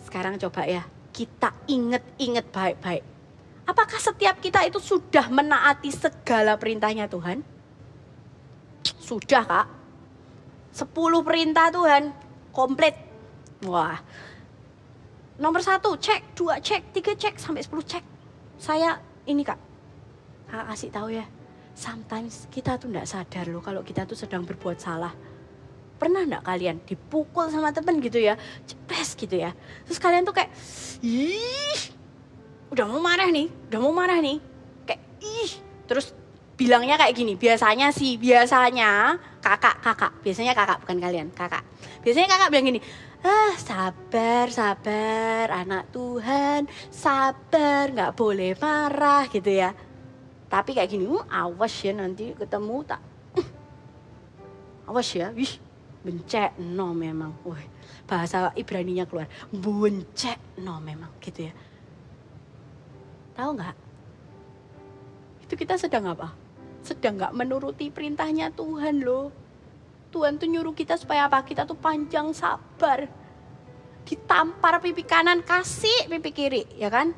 Sekarang coba ya, kita inget baik-baik. Apakah setiap kita itu sudah menaati segala perintahnya Tuhan? Sudah Kak. 10 perintah Tuhan, komplit. Wah. Nomor 1 cek, 2 cek, 3 cek, sampai 10 cek. Saya ini Kak, Kakak kasih tahu ya. Sometimes kita tuh gak sadar loh kalau kita tuh sedang berbuat salah. Pernah gak kalian dipukul sama temen gitu ya, cepes gitu ya. Terus kalian tuh kayak, ih, udah mau marah nih, kayak ih, terus bilangnya kayak gini, biasanya kakak, biasanya kakak bukan kalian, kakak. Biasanya kakak bilang gini, sabar anak Tuhan, sabar, gak boleh marah gitu ya. Tapi kayak gini, awas ya nanti ketemu tak, awas ya, wih, bencek no memang, wih, bahasa Ibraninya keluar, bencek no memang gitu ya. Tahu nggak? Itu kita sedang apa? Sedang nggak menuruti perintahnya Tuhan loh. Tuhan tuh nyuruh kita supaya apa? Kita tuh panjang sabar. Ditampar pipi kanan, kasih pipi kiri, ya kan?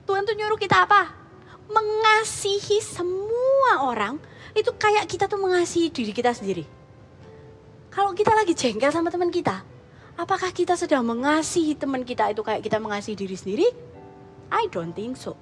Tuhan tuh nyuruh kita apa? Mengasihi semua orang. Itu kayak kita tuh mengasihi diri kita sendiri. Kalau kita lagi jengkel sama teman kita, apakah kita sedang mengasihi teman kita itu kayak kita mengasihi diri sendiri? I don't think so.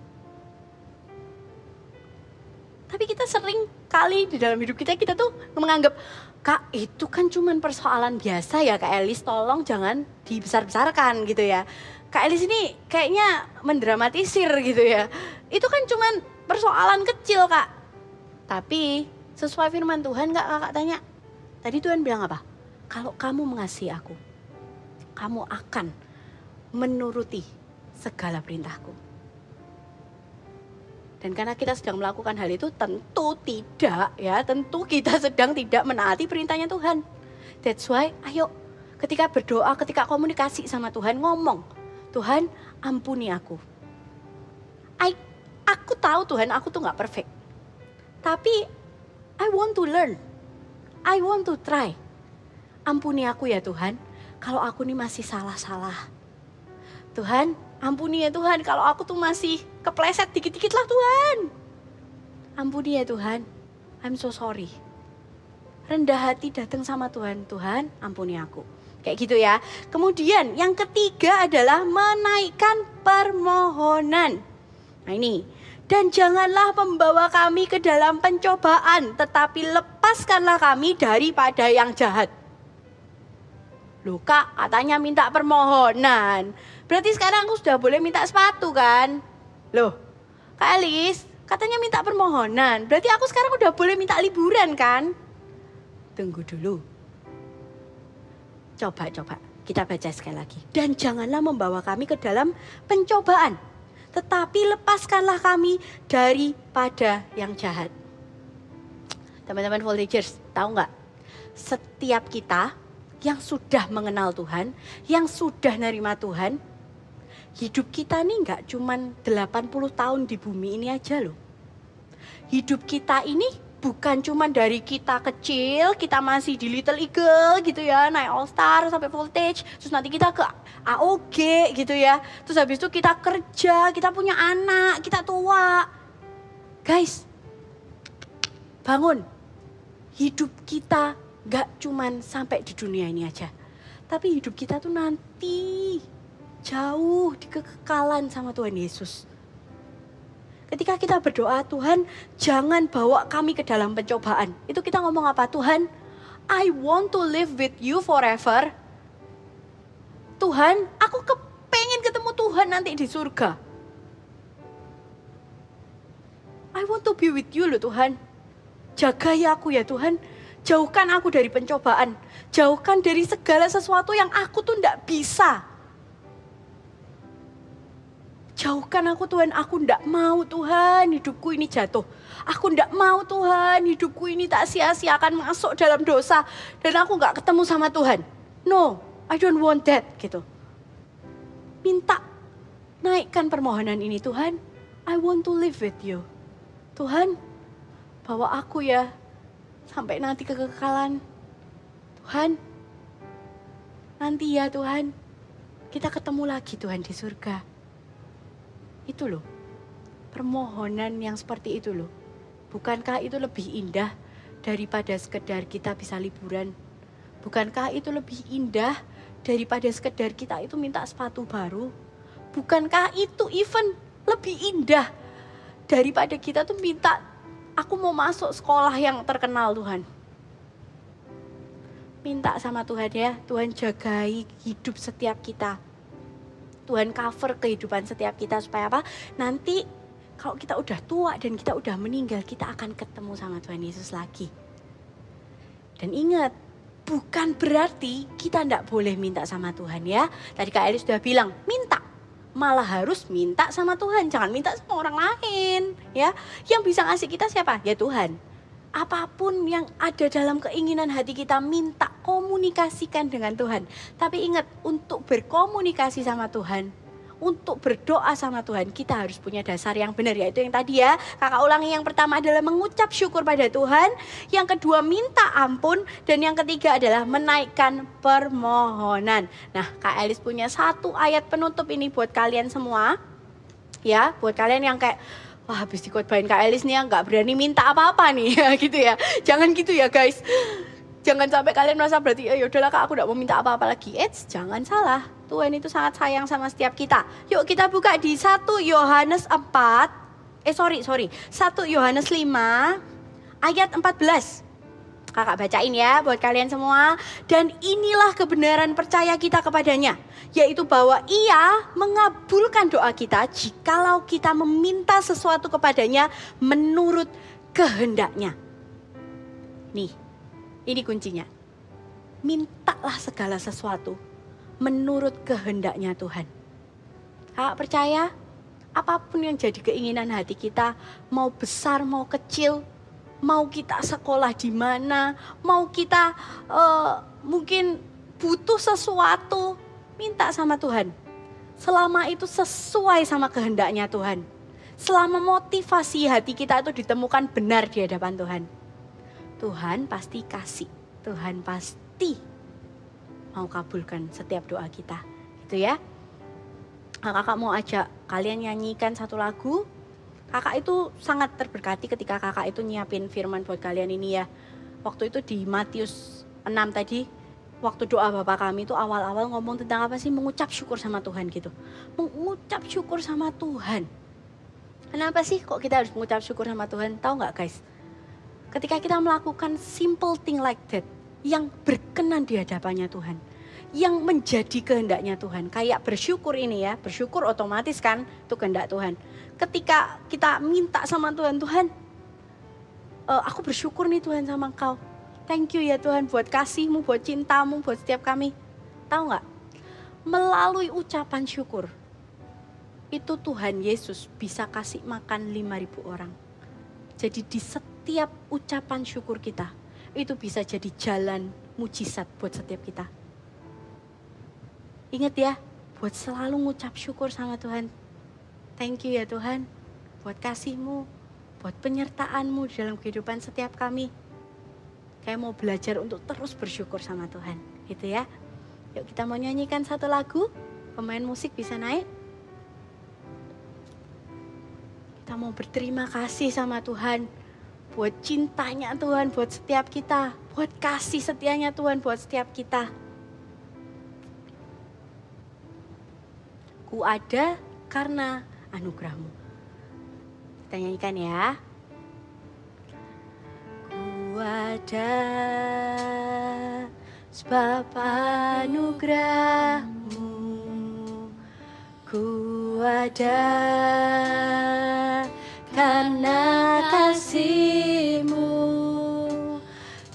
Tapi kita sering kali di dalam hidup kita tuh menganggap, Kak itu kan cuman persoalan biasa ya Kak Elis, tolong jangan dibesar-besarkan gitu ya. Kak Elis ini kayaknya mendramatisir gitu ya. Itu kan cuman persoalan kecil Kak. Tapi sesuai firman Tuhan Kak, kakak tanya. Tadi Tuhan bilang apa? Kalau kamu mengasihi aku, kamu akan menuruti segala perintahku. Dan karena kita sedang melakukan hal itu, tentu kita sedang tidak menaati perintahnya Tuhan. That's why, ayo ketika berdoa, ketika komunikasi sama Tuhan, ngomong, Tuhan ampuni aku. Aku tahu Tuhan, aku tuh gak perfect. Tapi I want to learn. I want to try. Ampuni aku ya Tuhan, kalau aku nih masih salah-salah. Tuhan, ampuni ya Tuhan, kalau aku tuh masih kepleset dikit-dikit lah Tuhan. Ampuni ya Tuhan, I'm so sorry. Rendah hati datang sama Tuhan, Tuhan ampuni aku. Kayak gitu ya. Kemudian yang ketiga adalah menaikkan permohonan. Nah ini, dan janganlah membawa kami ke dalam pencobaan, tetapi lepaskanlah kami daripada yang jahat. Loh Kak, katanya minta permohonan. Berarti sekarang aku sudah boleh minta sepatu kan? Loh, Kak Elis, katanya minta permohonan. Berarti aku sekarang udah boleh minta liburan kan? Tunggu dulu. Coba, kita baca sekali lagi. Dan janganlah membawa kami ke dalam pencobaan, tetapi lepaskanlah kami daripada yang jahat. Teman-teman volunteers, tahu nggak? Setiap kita yang sudah mengenal Tuhan, yang sudah nerima Tuhan, hidup kita nih nggak cuman 80 tahun di bumi ini aja loh. Hidup kita ini bukan cuma dari kita kecil, kita masih di Little Eagle gitu ya, naik All Star sampai Voltage, terus nanti kita ke AOG gitu ya. Terus habis itu kita kerja, kita punya anak, kita tua. Guys, bangun. Hidup kita gak cuman sampai di dunia ini aja. Tapi hidup kita tuh nanti jauh di kekekalan sama Tuhan Yesus. Ketika kita berdoa, Tuhan jangan bawa kami ke dalam pencobaan. Itu kita ngomong apa? Tuhan, I want to live with you forever. Tuhan, aku kepengen ketemu Tuhan nanti di surga. I want to be with you loh Tuhan. Jaga ya aku ya Tuhan. Jauhkan aku dari pencobaan. Jauhkan dari segala sesuatu yang aku tuh gak bisa. Jauhkan aku Tuhan, aku ndak mau Tuhan hidupku ini jatuh. Aku ndak mau Tuhan hidupku ini tak sia-siakan masuk dalam dosa. Dan aku nggak ketemu sama Tuhan. No, I don't want that gitu. Minta naikkan permohonan ini Tuhan. I want to live with you. Tuhan, bawa aku ya sampai nanti kekekalan. Tuhan, nanti ya Tuhan, kita ketemu lagi Tuhan di surga. Itu loh, permohonan yang seperti itu loh. Bukankah itu lebih indah daripada sekedar kita bisa liburan? Bukankah itu lebih indah daripada sekedar kita itu minta sepatu baru? Bukankah itu even lebih indah daripada kita tuh minta, aku mau masuk sekolah yang terkenal Tuhan? Minta sama Tuhan ya, Tuhan jagai hidup setiap kita. Tuhan cover kehidupan setiap kita supaya apa? Nanti kalau kita udah tua dan kita udah meninggal, kita akan ketemu sama Tuhan Yesus lagi. Dan ingat, bukan berarti kita tidak boleh minta sama Tuhan ya. Tadi Kak Eli sudah bilang, minta. Malah harus minta sama Tuhan, jangan minta sama orang lain ya. Yang bisa ngasih kita siapa? Ya Tuhan. Apapun yang ada dalam keinginan hati kita, minta, komunikasikan dengan Tuhan. Tapi ingat, untuk berkomunikasi sama Tuhan, untuk berdoa sama Tuhan, kita harus punya dasar yang benar. Yaitu yang tadi ya, kakak ulangi, yang pertama adalah mengucap syukur pada Tuhan. Yang kedua minta ampun. Dan yang ketiga adalah menaikkan permohonan. Nah, Kak Elis punya satu ayat penutup ini buat kalian semua. Ya, buat kalian yang kayak, wah habis dikotbahin Kak Elis nih ya gak berani minta apa-apa nih ya gitu ya. Jangan gitu ya guys. Jangan sampai kalian merasa berarti ya udahlah Kak, aku gak mau minta apa-apa lagi. Jangan salah. Tuhan itu sangat sayang sama setiap kita. Yuk kita buka di 1 Yohanes 1 Yohanes 5 ayat 14. Kakak bacain ya buat kalian semua. Dan inilah kebenaran percaya kita kepadanya, yaitu bahwa Ia mengabulkan doa kita jikalau kita meminta sesuatu kepadanya menurut kehendaknya. Nih, ini kuncinya. Mintalah segala sesuatu menurut kehendaknya Tuhan. Kakak percaya, apapun yang jadi keinginan hati kita, mau besar mau kecil, mau kita sekolah di mana, mau kita mungkin butuh sesuatu, minta sama Tuhan. selama itu sesuai sama kehendaknya Tuhan. Selama motivasi hati kita itu ditemukan benar di hadapan Tuhan. Tuhan pasti kasih, Tuhan pasti mau kabulkan setiap doa kita. Gitu ya. Nah, kakak mau ajak kalian nyanyikan satu lagu. Kakak itu sangat terberkati ketika kakak itu nyiapin firman buat kalian ini ya. Waktu itu di Matius 6 tadi, waktu doa Bapa kami itu awal-awal ngomong tentang apa sih? Mengucap syukur sama Tuhan gitu. Mengucap syukur sama Tuhan. Kenapa sih kok kita harus mengucap syukur sama Tuhan? Tahu nggak guys? Ketika kita melakukan simple thing like that, yang berkenan di hadapannya Tuhan, yang menjadi kehendaknya Tuhan. Kayak bersyukur ini ya, bersyukur otomatis kan itu kehendak Tuhan. Ketika kita minta sama Tuhan, Tuhan aku bersyukur nih Tuhan sama Engkau. Thank you ya Tuhan buat kasih-Mu, buat cinta-Mu, buat setiap kami. Tahu nggak? Melalui ucapan syukur, itu Tuhan Yesus bisa kasih makan 5.000 orang. Jadi di setiap ucapan syukur kita, itu bisa jadi jalan mujizat buat setiap kita. Ingat ya, buat selalu ngucap syukur sama Tuhan. Thank you ya Tuhan, buat kasih-Mu, buat penyertaan-Mu di dalam kehidupan setiap kami. Kayak mau belajar untuk terus bersyukur sama Tuhan, gitu ya. Yuk kita mau nyanyikan satu lagu, pemain musik bisa naik. Kita mau berterima kasih sama Tuhan, buat cintanya Tuhan buat setiap kita, buat kasih setianya Tuhan buat setiap kita. Ku ada karena anugerah-Mu. Kita nyanyikan ya. Ku ada sebab anugerah-Mu. Ku ada karena kasih-Mu.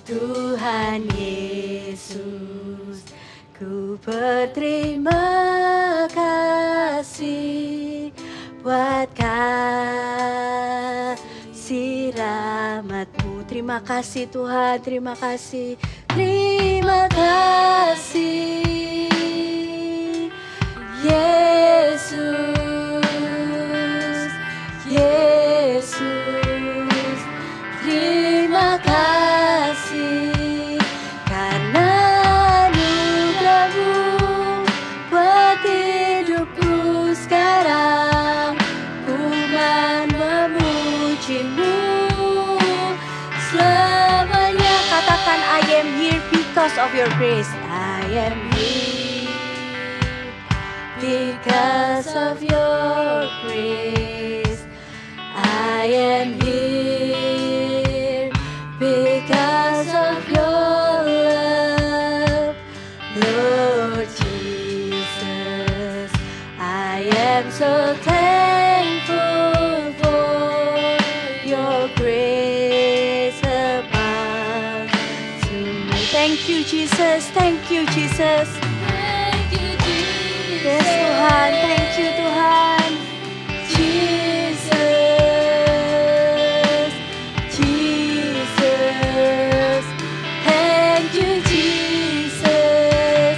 Tuhan Yesus, ku berterima kasih buat kasih rahmat-Mu. Terima kasih Tuhan, terima kasih. Terima kasih Yesus, Yesus. Terima kasih karena anugerah-Mu buat hidupku sekarang. Ku kan memuji-Mu selamanya. Katakan, I am here because of your grace. I am here because of your grace. I am here because of your love, Lord Jesus. I am so thankful for your grace above to me. Thank you Jesus, thank you Jesus. Thank you, Jesus. Yes Tuhan, thank you Tuhan. Jesus, Jesus, thank you Jesus.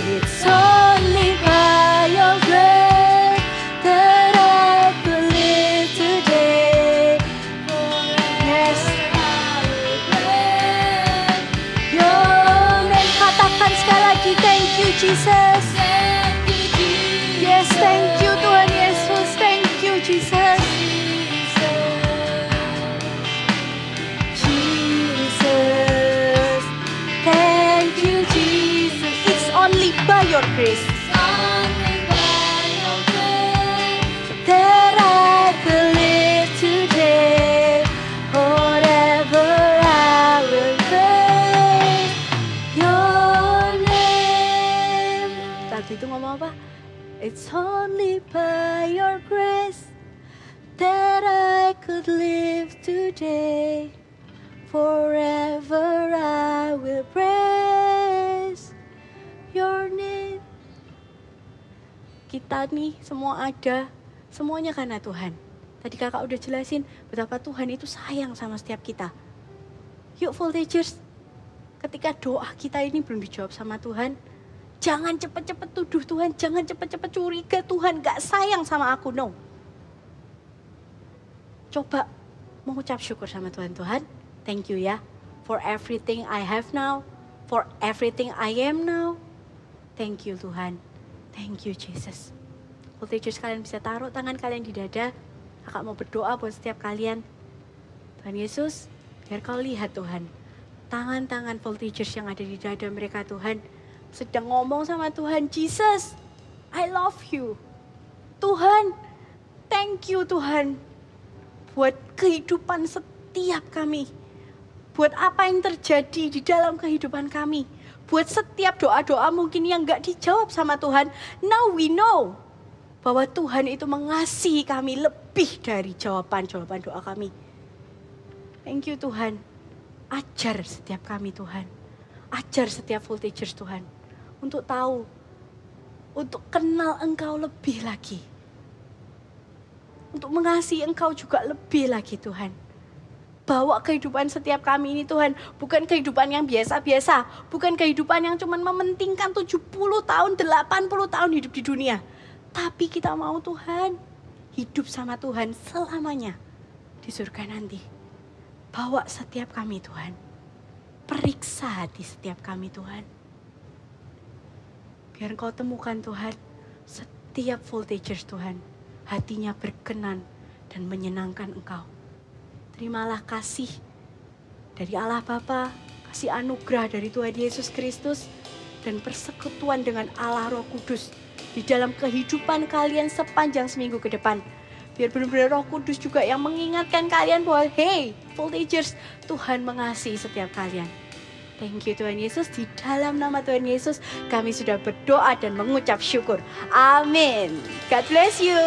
It's only by your grace that I could live today. Yes, your name. Katakan sekali lagi, thank you Jesus. Thank you, Jesus. Yes, thank you Tuhan Yesus, thank you Jesus. Jesus, thank you Jesus. It's only by your grace Only by your grace. that I could live today. Forever I will praise your name. Lagu itu ngomong apa? It's only by your grace that I could live today. Forever I will praise your name. Kita nih semua ada, semuanya karena Tuhan. Tadi kakak udah jelasin betapa Tuhan itu sayang sama setiap kita. Yuk Voltagers, ketika doa kita ini belum dijawab sama Tuhan, Jangan cepet-cepet tuduh Tuhan, jangan cepet-cepet curiga Tuhan gak sayang sama aku, no. Coba mengucap syukur sama Tuhan. Tuhan, thank you ya for everything I have now, for everything I am now. Thank you Tuhan, thank you Jesus. Voltagers, kalian bisa taruh tangan kalian di dada. Kakak mau berdoa buat setiap kalian. Tuhan Yesus, biar kau lihat Tuhan, tangan-tangan voltagers yang ada di dada mereka Tuhan, sedang ngomong sama Tuhan, Jesus, I love you. Tuhan, thank you Tuhan, buat kehidupan setiap kami. Buat apa yang terjadi di dalam kehidupan kami. Buat setiap doa-doa mungkin yang gak dijawab sama Tuhan. Now we know bahwa Tuhan itu mengasihi kami lebih dari jawaban-jawaban doa kami. Thank you Tuhan. Ajar setiap kami Tuhan. Ajar setiap voltagers Tuhan. Untuk tahu, untuk kenal Engkau lebih lagi. Untuk mengasihi Engkau juga lebih lagi Tuhan. Bawa kehidupan setiap kami ini Tuhan, bukan kehidupan yang biasa-biasa. Bukan kehidupan yang cuma mementingkan 70 tahun, 80 tahun hidup di dunia. Tapi kita mau Tuhan, hidup sama Tuhan selamanya di surga nanti. Bawa setiap kami Tuhan. Periksa hati setiap kami Tuhan. Biar Engkau temukan Tuhan, setiap voltagers Tuhan, hatinya berkenan dan menyenangkan Engkau. Terimalah kasih dari Allah Bapa, kasih anugerah dari Tuhan Yesus Kristus, dan persekutuan dengan Allah Roh Kudus di dalam kehidupan kalian sepanjang seminggu ke depan. Biar benar-benar Roh Kudus juga yang mengingatkan kalian bahwa, hey, voltagers, Tuhan mengasihi setiap kalian. Thank you Tuhan Yesus, di dalam nama Tuhan Yesus kami sudah berdoa dan mengucap syukur. Amin. God bless you.